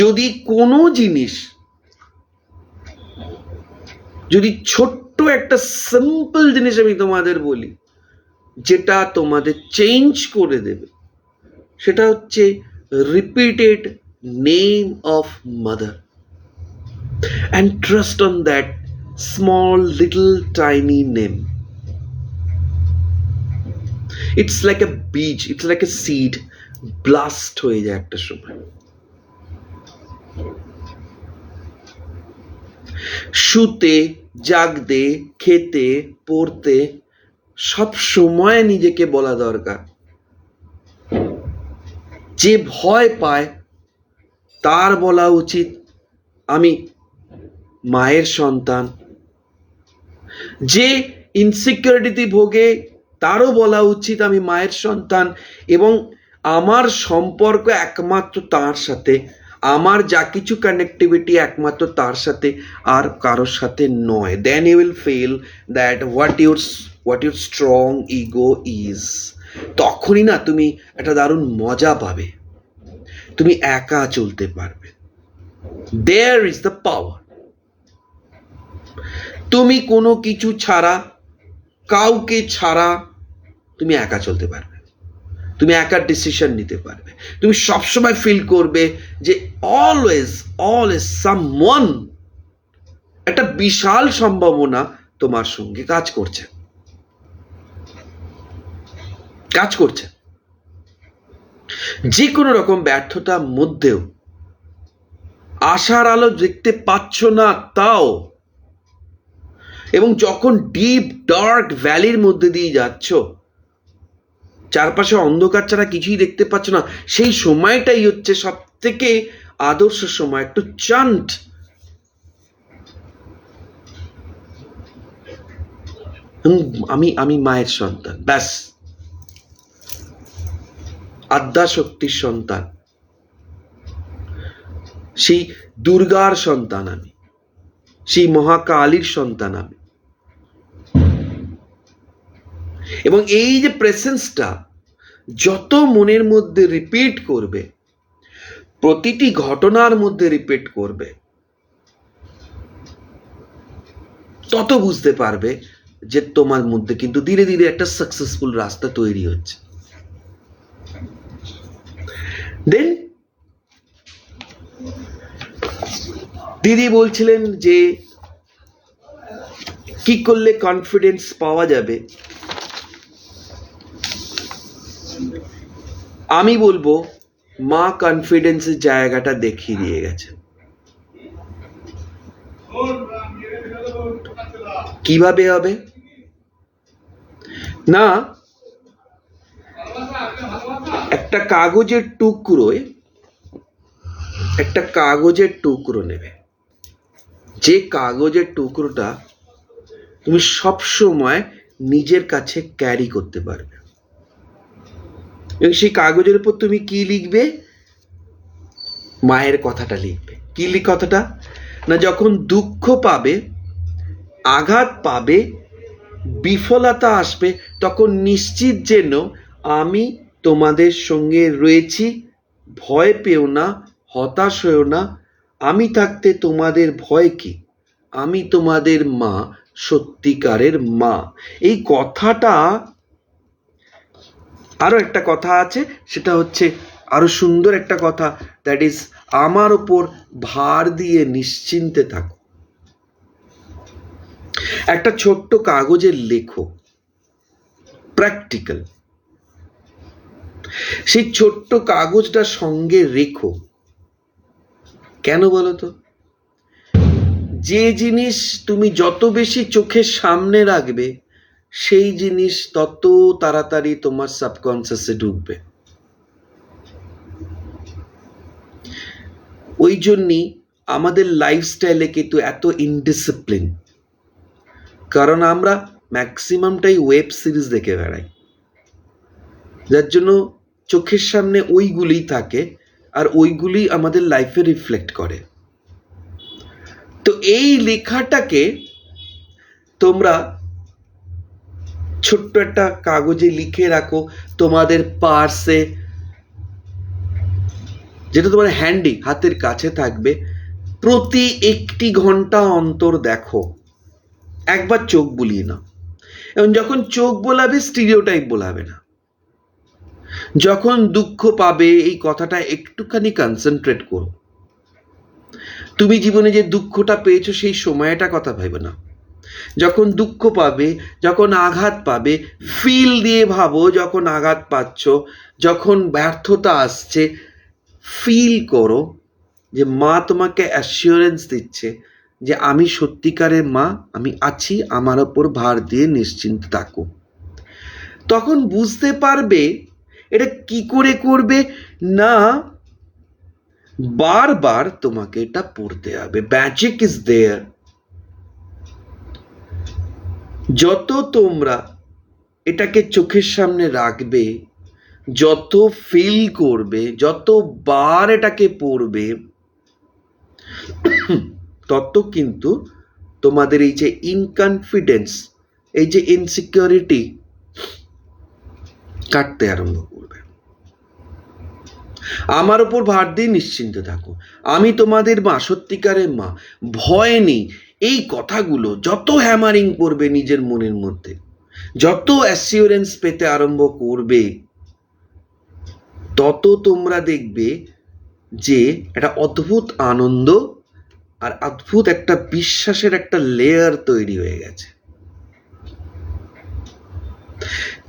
A: যদি কোনো জিনিস, যদি ছোট্ট একটা সিম্পল জিনিস আমি তোমাদের বলি, যেটা তোমাদের চেঞ্জ করে দেবে, সেটা হচ্ছে repeated name of mother, and trust on that small little tiny name. It's like a beach, it's like a seed, blast হয়ে যায় একটা সময়। শুতে, জাগতে, খেতে, পড়তে সব সময় নিজেকে বলা দরকার। যে ভয় পায় তার বলা উচিত আমি মায়ের সন্তান। যে ইনসিকিউরিটিতে ভোগে তারও বলা উচিত আমি মায়ের সন্তান, এবং আমার সম্পর্ক একমাত্র তার সাথে, আমার যা কিছু কানেক্টিভিটি একমাত্র তার সাথে, আর কারোর সাথে নয়। Then you will feel that what your strong ego is. তখনই না তুমি একটা দারুণ মজা পাবে, তুমি একা চলতে পারবে। There is the power. তুমি কোনো কিছু ছাড়া, কাউকে ছাড়া তুমি একা চলতে পারবে, তুমি একা ডিসিশন নিতে পারবে। তুমি সবসময় ফিল করবে যে অলওয়েজ সামওয়ান, একটা বিশাল সম্ভাবনা তোমার সঙ্গে কাজ করছে। যে কোনো রকম ব্যর্থতার মধ্যেও আশার আলো দেখতে পাচ্ছ না তাও, এবং যখন ডিপ ডার্ক ভ্যালির মধ্যে দিয়ে যাচ্ছ, চারপাশে অন্ধকার ছাড়া কিছুই দেখতে পাচ্ছ না, সেই সময়টাই হচ্ছে সব থেকে আদর্শ সময়। একটু চান্ট, আমি মায়ের সন্তান, ব্যাস, আদ্যা শক্তির সন্তান, সেই দুর্গার সন্তান আমি, সেই মহাকালীর সন্তান আমি। এবং এই যে প্রেসেন্সটা যত মনের মধ্যে রিপিট করবে, প্রতিটি ঘটনার মধ্যে রিপিট করবে, তত বুঝতে পারবে যে তোমার মধ্যে কিন্তু ধীরে ধীরে একটা সাকসেসফুল রাস্তা তৈরি হচ্ছে। দেন দিদি বলছিলেন যে কি করলে কনফিডেন্স পাওয়া যাবে। আমি বলবো মা কনফিডেন্সের জায়গাটা দেখিয়ে দিয়ে গেছে। কিভাবে হবে না, একটা কাগজের টুকরো নেবে, যে কাগজের টুকরোটা তুমি সব সময় নিজের কাছে ক্যারি করতে পারবে, এবং সেই কাগজের উপর তুমি কি লিখবে, মায়ের কথাটা লিখবে। কি কথাটা না, যখন দুঃখ পাবে, আঘাত পাবে, বিফলতা আসবে, তখন নিশ্চিত যেন আমি তোমাদের সঙ্গে রয়েছি, ভয় পেও না, হতাশ হয়েও না, আমি থাকতে তোমাদের ভয় কি, আমি তোমাদের মা, সত্যিকারের মা। এই কথাটা, আরো একটা কথা আছে, সেটা হচ্ছে আরো সুন্দর একটা কথা, দ্যাট ইজ আমার ওপর ভার দিয়ে নিশ্চিন্তে থাকো। একটা ছোট্ট কাগজের লেখো, প্র্যাকটিক্যাল, সেই ছোট্ট কাগজটা সঙ্গে রেখো। কেন বলো তো? যে জিনিস তুমি যত বেশি চোখের সামনে রাখবে, সেই জিনিস তত তাড়াতাড়ি তোমার সাবকনসিয়াসে ঢুকবে। ওই জন্যই আমাদের লাইফস্টাইলে কিন্তু এত ইনডিসিপ্লিন, কারণ আমরা ম্যাক্সিমামটাই ওয়েব সিরিজ দেখে বেড়াই, যার জন্য চোখের সামনে ওইগুলিই থাকে, আর ওইগুলি আমাদের লাইফে রিফ্লেক্ট করে। তো এই লেখাটাকে তোমরা ছোট্ট একটা কাগজে লিখে রাখো, তোমাদের পার্সে, যেটা তোমার হ্যান্ডি, হাতের কাছে থাকবে। প্রতি একটি ঘন্টা অন্তর দেখো, একবার চোখ বুলিয়ে নাও, এবং যখন চোখ বোলাবে স্টিরিওটাইপ বোলাবে না। যখন দুঃখ পাবে, এই কথাটা একটুখানি কনসেন্ট্রেট করো। তুমি জীবনে যে দুঃখটা পেয়েছো সেই সময়টা কথা ভাবো না। যখন দুঃখ পাবে, যখন আঘাত পাবে, ফিল দিয়ে ভাবো। যখন আঘাত পাচ্ছ, যখন ব্যর্থতা আসছে, ফিল করো যে মা তোমাকে অ্যাসিওরেন্স দিচ্ছে যে আমি সত্যিকারের মা, আমি আছি, আমার ওপর ভার দিয়ে নিশ্চিন্ত থাকো। তখন বুঝতে পারবে এটা কি করে করবে না, বারবার তোমাকে এটা পড়তে হবে। Magic is there. যত তোমরা এটাকে চোখের সামনে রাখবে, যত ফিল করবে, যতবার এটাকে পড়বে, তত কিন্তু তোমাদের এই যে ইনকনফিডেন্স, এই যে ইনসিকিউরিটি কাটতে আরম্ভ করবে। আমার উপর ভার দিয়ে নিশ্চিন্ত থাকো, আমি তোমাদের মা, সত্যিকারের মা, ভয় নেই। এই কথাগুলো যত হ্যামারিং করবে নিজের মনের মধ্যে, যত অ্যাসিওরেন্স পেতে আরম্ভ করবে, তত তোমরা দেখবে যে একটা অদ্ভুত আনন্দ আর অদ্ভুত একটা বিশ্বাসের একটা লেয়ার তৈরি হয়ে গেছে।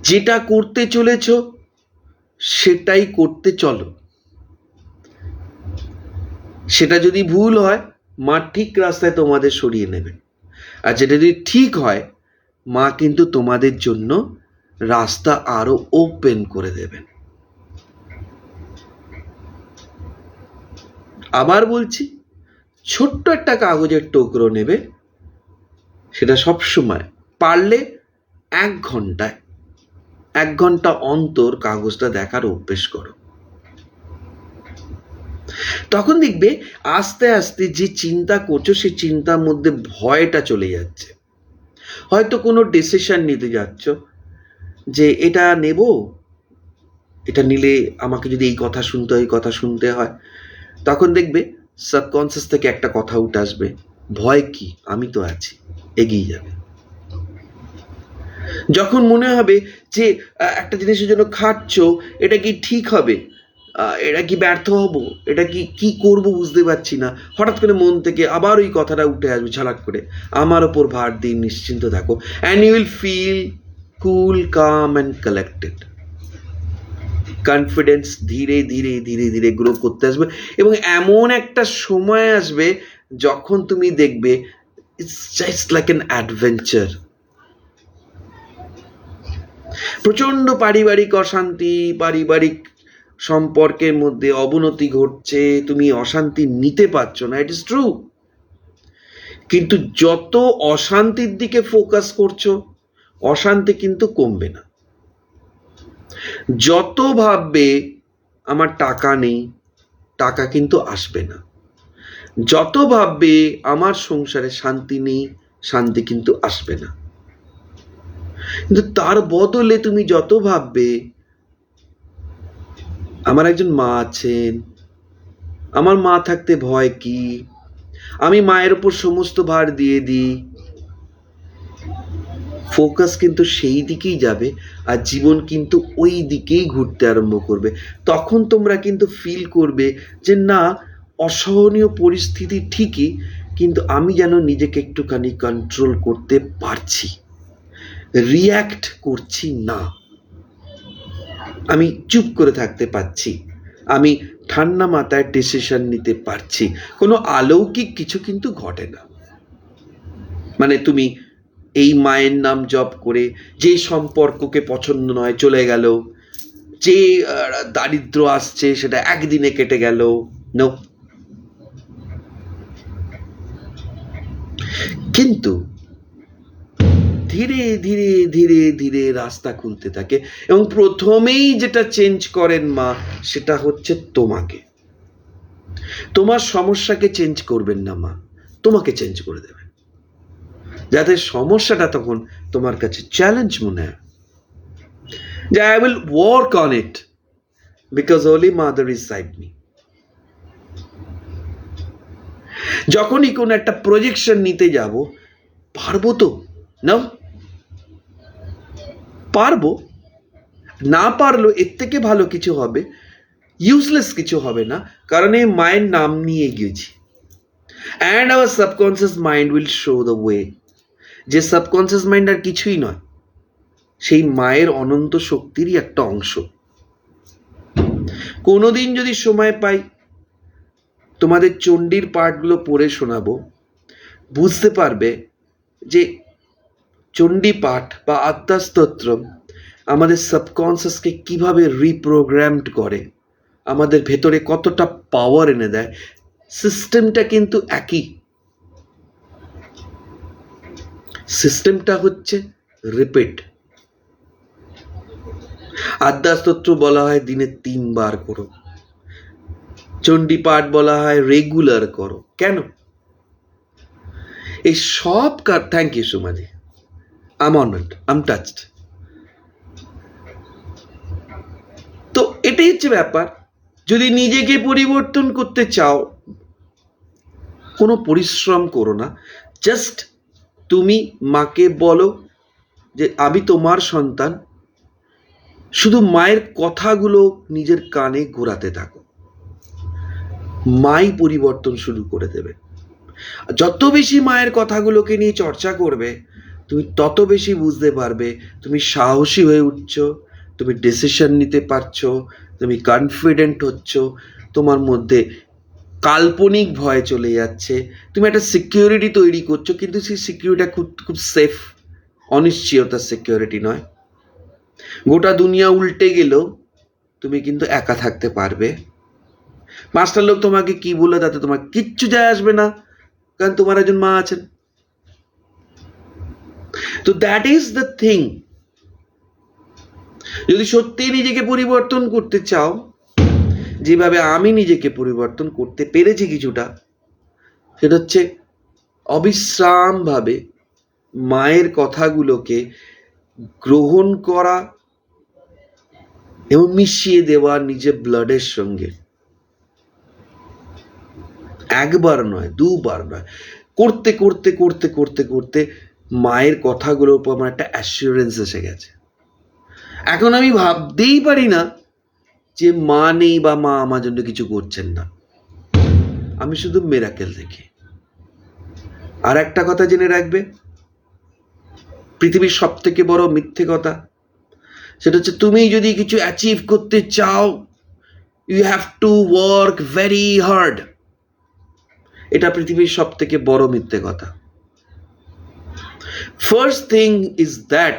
A: যেটা করতে চলেছ সেটাই করতে চলো। সেটা যদি ভুল হয়, মা ঠিক রাস্তায় তোমাদের সরিয়ে নেবে, আর যেটা যদি ঠিক হয়, মা কিন্তু তোমাদের জন্য রাস্তা আরো ওপেন করে দেবেন। আবার বলছি, ছোট্ট একটা কাগজের টুকরো নেবে, সেটা সবসময় পারলে 1 ঘন্টা অন্তর কাগজটা দেখার অভ্যেস করো। তখন দেখবে আস্তে আস্তে যে চিন্তা করছো সেই চিন্তার মধ্যে ভয়টা চলে যাচ্ছে। হয়তো কোনো ডিসিশন নিতে যাচ্ছ যে এটা নেব, এটা নিলে আমাকে যদি এই কথা শুনতে হয়, এই কথা শুনতে হয়, তখন দেখবে সাবকনসিয়াস থেকে একটা কথা উঠে আসবে, ভয় কি, আমি তো আছি, এগিয়ে যাবে। যখন মনে হবে যে একটা জিনিসের জন্য খাটছ, এটা কি ঠিক হবে, এটা কি ব্যর্থ হব, এটা কি করব বুঝতে পারছি না, হঠাৎ করে মন থেকে আবার ওই কথাটা উঠে আসবে ঝালাক করে, আমার ওপর ভার দিন, নিশ্চিন্ত থাকো, and you will feel cool, calm and collected. Confidence ধীরে ধীরে ধীরে ধীরে গ্রো করতে আসবে, এবং এমন একটা সময় আসবে যখন তুমি দেখবে it's just like an adventure. প্রচন্ড পারিবারিক অশান্তি, পারিবারিক সম্পর্কের মধ্যে অবনতি ঘটছে, তুমি অশান্তি নিতে পারছো না, ইট ইজ ট্রু। কিন্তু যত অশান্তির দিকে ফোকাস করছো, অশান্তি কিন্তু কমবে না। যত ভাববে আমার টাকা নেই, টাকা কিন্তু আসবে না। যত ভাববে আমার সংসারে শান্তি নেই, শান্তি কিন্তু আসবে না। কিন্তু তার বদলে তুমি যত ভাববে আমার একজন মা আছেন, আমার মা থাকতে ভয় কি, আমি মায়ের উপর সমস্ত ভার দিয়ে দিই, ফোকাস কিন্তু সেই দিকেই যাবে, আর জীবন কিন্তু ওই দিকেই ঘুরতে আরম্ভ করবে। তখন তোমরা কিন্তু ফিল করবে যে না, অসহনীয় পরিস্থিতি ঠিকই, কিন্তু আমি যেন নিজেকে একটুখানি কন্ট্রোল করতে পারছি, রিয়্যাক্ট করছি না, আমি চুপ করে থাকতে পারছি, আমি ঠান্ডা মাথায় ডিসিশন নিতে পারছি। কোনো অলৌকিক কিছু কিন্তু ঘটে না। মানে তুমি এই মায়ের নাম জপ করে যে সম্পর্ককে পছন্দ নয় চলে গেল, যে দারিদ্র আসছে সেটা একদিনে কেটে গেল, নো। কিন্তু ধীরে ধীরে ধীরে ধীরে রাস্তা খুলতে থাকে, এবং প্রথমেই যেটা চেঞ্জ করেন মা, সেটা হচ্ছে তোমাকে। তোমার সমস্যাকে চেঞ্জ করবেন না মা, তোমাকে চেঞ্জ করে দেবেন, যাতে সমস্যাটা তখন তোমার কাছে চ্যালেঞ্জ মনে হয়, যে I will work on it because holy mother is side me. যখনই কোনো একটা প্রজেকশন নিতে যাব, পারবো তো না, পারবো, না পারলেও এর থেকে ভালো কিছু হবে, ইউজলেস কিছু হবে না, কারণ এই মায়ের নাম নিয়ে গিয়েছি। And our subconscious mind will show the way. যে সাবকনসিয়াস মাইন্ড আর কিছুই নয়, সেই মায়ের অনন্ত শক্তিরই একটা অংশ। কোনোদিন যদি সময় পাই, তোমাদের চণ্ডীর পাঠগুলো পড়ে শোনাবো, বুঝতে পারবে যে চণ্ডী পাঠ বা আত্মাস্তোত্র আমাদের সাবকনসিয়াসকে কিভাবে রিপ্রোগ্রামড করে, আমাদের ভেতরে কতটা পাওয়ার এনে দেয়। সিস্টেমটা কিন্তু একই, সিস্টেমটা হচ্ছে রিপিট। আদ্যাস্তোত্র বলা হয় দিনে 3 বার করো, চণ্ডী পাঠ বলা হয় রেগুলার করো। কেন? এই সব থ্যাংক ইউ সুমাজি, I am honoured, I am touched. তো এটাই হচ্ছে ব্যাপার। যদি নিজেকে পরিবর্তন করতে চাও, কোনো পরিশ্রম করো না, জাস্ট তুমি মাকে বলো যে আমি তোমার সন্তান, শুধু মায়ের কথাগুলো নিজের কানে ঘোরাতে থাকো, মাই পরিবর্তন শুরু করে দেবে। যত বেশি মায়ের কথাগুলোকে নিয়ে চর্চা করবে, তুমি তত বেশি বুঝতে পারবে তুমি সাহসী হয়ে উঠছো, তুমি ডিসিশন নিতে পারছো, তুমি কনফিডেন্ট হচ্ছ, তোমার মধ্যে কাল্পনিক ভয় চলে যাচ্ছে, তুমি একটা সিকিউরিটি তৈরি করছো, কিন্তু সেই সিকিউরিটিটা খুব খুব সেফ, অনিশ্চয়তার সিকিউরিটি নয়। গোটা দুনিয়া উল্টে গেলেও তুমি কিন্তু একা থাকতে পারবে। পাঁচটা লোক তোমাকে কি বলে তাতে তোমার কিচ্ছু যায় আসবে না, কারণ তোমার একজন মা আছেন। তো দ্যাট ইজ দ্য থিং। যদি সত্যি নিজেকে পরিবর্তন করতে চাও, যেভাবে আমি নিজেকে পরিবর্তন করতে পেরেছি কিছুটা, সেটা হচ্ছে অবিশ্রামভাবে মায়ের কথাগুলোকে গ্রহণ করা এবং মিশিয়ে দেওয়া নিজের ব্লাডের সঙ্গে। একবার নয়, দুবার নয়, করতে করতে করতে করতে করতে মায়ের কথাগুলোর উপর আমার একটা অ্যাসিওরেন্স এসে গেছে। এখন আমি ভাবতেই পারি না যে মা নেই বা মা আমার জন্য কিছু করছেন না। আমি শুধু মিরাকেল দেখি। আর একটা কথা জেনে রাখবে, পৃথিবীর সব থেকে বড় মিথ্যে কথা, সেটা হচ্ছে তুমি যদি কিছু অ্যাচিভ করতে চাও, you have to work very hard. এটা পৃথিবীর সব থেকে বড় মিথ্যে কথা। ফার্স্ট থিং ইজ দ্যাট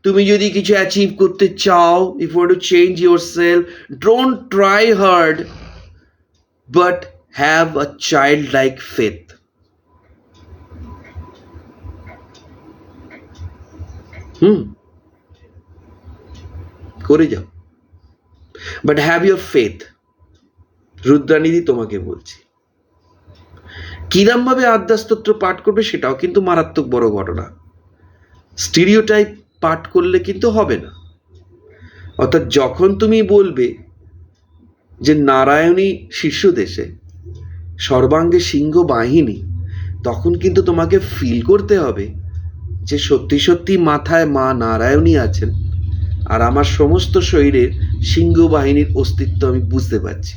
A: তুমি যদি কিছু অ্যাচিভ করতে চাও, if you want to change yourself, don't try hard, but have a child like faith. করে যাও, but have your faith. Rudranidhi তোমাকে বলছি, কিরম ভাবে আদ্যাস্তোত্র পাঠ করবে সেটাও কিন্তু মারাত্মক বড় ঘটনা। স্টিরিওটাইপ পাঠ করলে কিন্তু হবে না। অর্থাৎ যখন তুমি বলবে যে নারায়ণী শীর্ষদেশে সর্বাঙ্গে সিংহ বাহিনী, তখন কিন্তু তোমাকে ফিল করতে হবে যে সত্যি সত্যি মাথায় মা নারায়ণী আছেন, আর আমার সমস্ত শরীরের সিংহ বাহিনীর অস্তিত্ব আমি বুঝতে পারছি।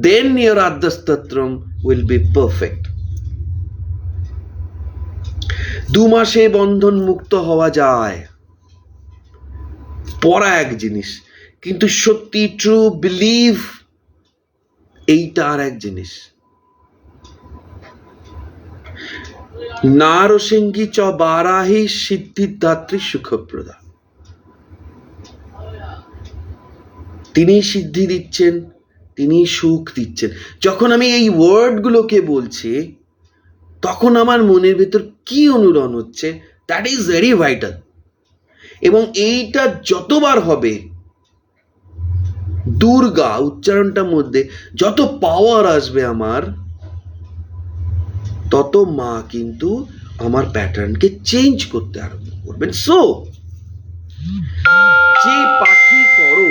A: দেন your আদ্যাস্তোত্রম উইল বি পারফেক্ট। 2 মাসে বন্ধন মুক্ত হওয়া যায়, পড়া এক জিনিস, কিন্তু সত্যি ট্রু বিলিভ এইটা আর এক জিনিস। নারসিংহী চ বারাহি সিদ্ধিদাত্রী সুখপ্রদা। তিনি সিদ্ধি দিচ্ছেন, তিনি সুখ দিচ্ছেন। যখন আমি এই ওয়ার্ডগুলোকে বলছি, তখন আমার মনের ভেতর কি অনুরণ হচ্ছে, দ্যাট ইজ ভেরি ভাইটাল। এবং এইটা যতবার হবে, দুর্গা উচ্চারণটার মধ্যে যত পাওয়ার আসবে আমার, তত মা কিন্তু আমার প্যাটার্নকে চেঞ্জ করতে আরম্ভ করবেন। সো যে পাঠই করো,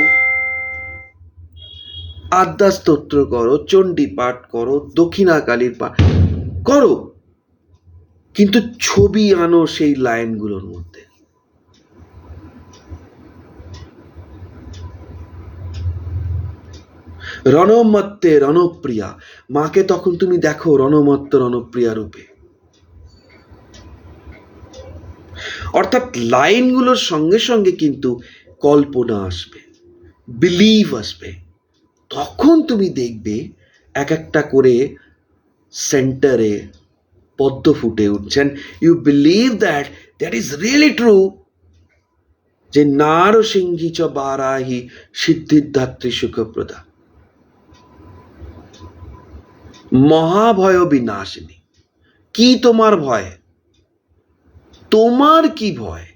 A: আদ্যাস্তোত্র করো, চণ্ডী পাঠ করো, দক্ষিণাকালীর পাঠ করো, কিন্তু ছবি আনো সেই লাইনগুলোর মধ্যে। রণমত্তে রণপ্রিয়া, মাকে তখন তুমি দেখো রণমত্ত রণপ্রিয়া রূপে। অর্থাৎ লাইনগুলোর সঙ্গে সঙ্গে কিন্তু কল্পনা আসবে, বিলিভ আসবে। তখন তুমি দেখবে এক একটা করে সেন্টারে পদ্ম ফুটে উঠছেন। You believe that that is really true, যে নারসিংহী চ বারাহি সিদ্ধিদাত্রী সুখপ্রদা, মহাভয় বিনাশিনী। কি তোমার ভয়? তোমার কি ভয়?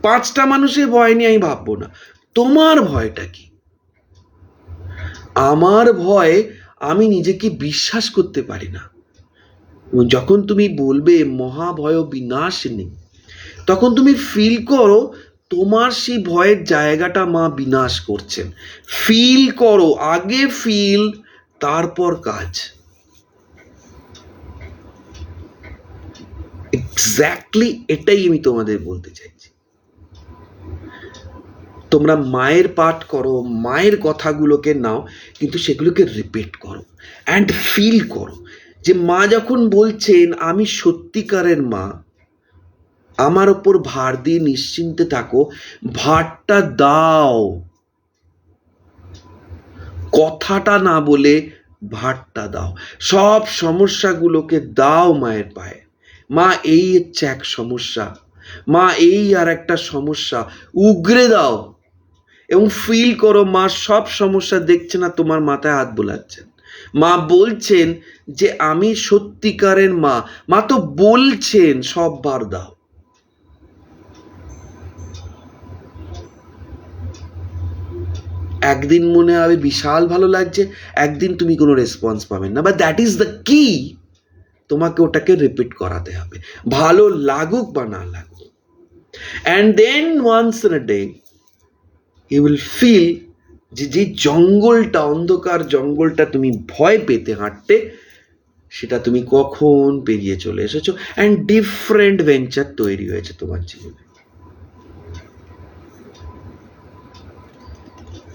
A: 5টা মানুষের ভয় নিয়ে আমি ভাববো না, তোমার ভয়টা কি? আমার ভয় আমি নিজেকে বিশ্বাস করতে পারি না। যখন তুমি বলবে মহাভয় বিনাশিনী, তখন তুমি ফিল করো তোমার সেই ভয়ের জায়গাটা মা বিনাশ করছেন। ফিল করো, আগে ফিল, তারপর কাজ। এক্স্যাক্টলি এটাই আমি তোমাদের বলতে চাইছি। তোমরা মায়ের পাঠ করো, মায়ের কথাগুলোকে নাও, কিন্তু সেগুলোকে রিপিট করো অ্যান্ড ফিল করো যে মা যখন বলছেন আমি সত্যিকারের মা, আমার ওপর ভার দিয়ে নিশ্চিন্তে থাকো, ভারটা দাও। কথাটা না বলে ভারটা দাও, সব সমস্যাগুলোকে দাও মায়ের পায়ে। মা এই হচ্ছে এক সমস্যা, মা এই আর একটা সমস্যা, উগরে দাও এবং ফিল করো মা সব সমস্যা দেখছে না, তোমার মাথায় হাত বোলাচ্ছেন। মা বলছেন যে আমি সত্যিকারের মা। মা তো বলছেন সব ভার দাও। একদিন মনে হবে বিশাল ভালো লাগছে, একদিন তুমি কোনো রেসপন্স পাবেন না, বাট দ্যাট ইজ দ্য কি। তোমাকে ওটাকে রিপিট করাতে হবে, ভালো লাগুক বা না লাগুক। And then once in a day you will feel যে জঙ্গলটা, অন্ধকার জঙ্গলটা তুমি ভয় পেতে হাঁটতে, সেটা তুমি কখন পেরিয়ে চলে এসেছো, অ্যান্ড ডিফারেন্ট ভেঞ্চার তৈরি হয়েছে তোমার জীবনে।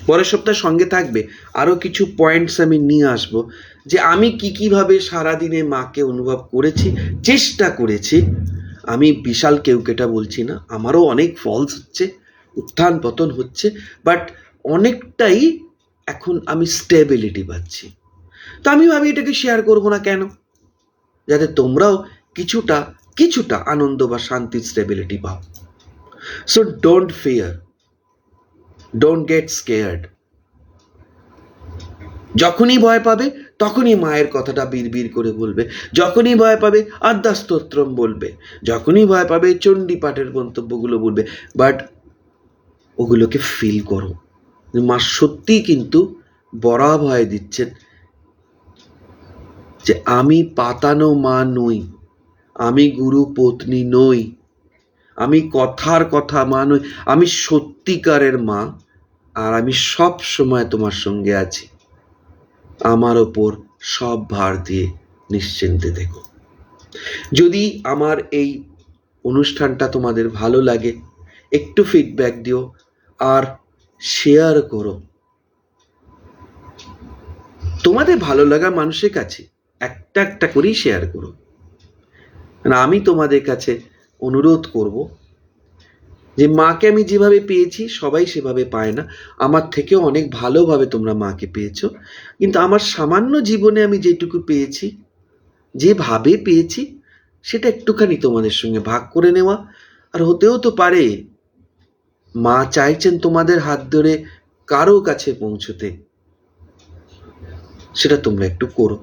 A: পরের সপ্তাহে সঙ্গে থাকবে, আরো কিছু পয়েন্টস আমি নিয়ে আসব, যে আমি কিভাবে সারাদিনে মাকে অনুভব করেছি, চেষ্টা করেছি। আমি বিশাল কেউকেটা বলছি না, আমারও অনেক ফলস হচ্ছে, উত্থান পতন হচ্ছে, বাট অনেকটাই এখন আমি স্টেবিলিটি পাচ্ছি। তো আমি ভাবি এটাকে শেয়ার করবো না কেন, যাতে তোমরাও কিছুটা কিছুটা আনন্দ বা শান্তির স্টেবিলিটি পাও। So don't fear, don't get scared. যখনই ভয় পাবে তখনই মায়ের কথাটা বিড়বিড় করে বলবে, যখনই ভয় পাবে আদ্যাস্তোত্রম বলবে, যখনই ভয় পাবে চণ্ডী পাঠের মন্তব্যগুলো বলবে, বাট ওগুলোকে ফিল করো। মা সত্যিই কিন্তু বড়া ভয় দিচ্ছেন যে আমি পাতানো মা নই, আমি গুরু পত্নী নই, আমি কথার কথা মা নই, আমি সত্যিকারের মা, আর আমি সব সময় তোমার সঙ্গে আছি। আমার ওপর সব ভার দিয়ে নিশ্চিন্তে দেখো। যদি আমার এই অনুষ্ঠানটা তোমাদের ভালো লাগে, একটু ফিডব্যাক দিও আর শেয়ার করো তোমাদের ভালো লাগা মানুষের কাছে, একটা একটা করেই শেয়ার করো। আমি তোমাদের কাছে অনুরোধ করব যে মাকে আমি যেভাবে পেয়েছি সবাই সেভাবে পায় না, আমার থেকেও অনেক ভালোভাবে তোমরা মাকে পেয়েছো, কিন্তু আমার সামান্য জীবনে আমি যেটুকু পেয়েছি, যেভাবে পেয়েছি, সেটা একটুখানি তোমাদের সঙ্গে ভাগ করে নেওয়া। আর হতেও তো পারে মা চাইছেন তোমাদের হাত ধরে কারো কাছে পৌঁছতে, সেটা তোমরা একটু করো।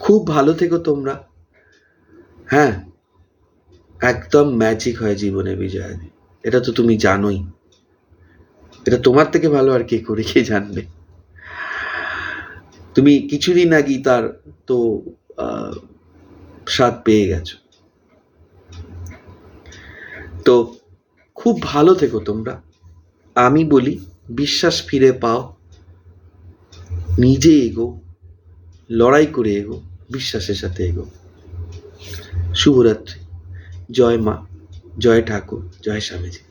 A: খুব ভালো থেকো তোমরা। হ্যাঁ, একদম ম্যাজিক হয় জীবনে বিজয়াদি, এটা তো তুমি জানোই, এটা তোমার থেকে ভালো আর কে করে কে জানবে। তুমি কিছুদিন আগেই তার তো স্বাদ পেয়ে গেছো। তো খুব ভালো থেকো তোমরা। আমি বলি বিশ্বাস ফিরে পাও, নিজে এগো, লড়াই করে এগো, বিশ্বাসের সাথে এগো। শুভরাত্রি। জয় মা, জয় ঠাকুর, জয় স্বামীজি।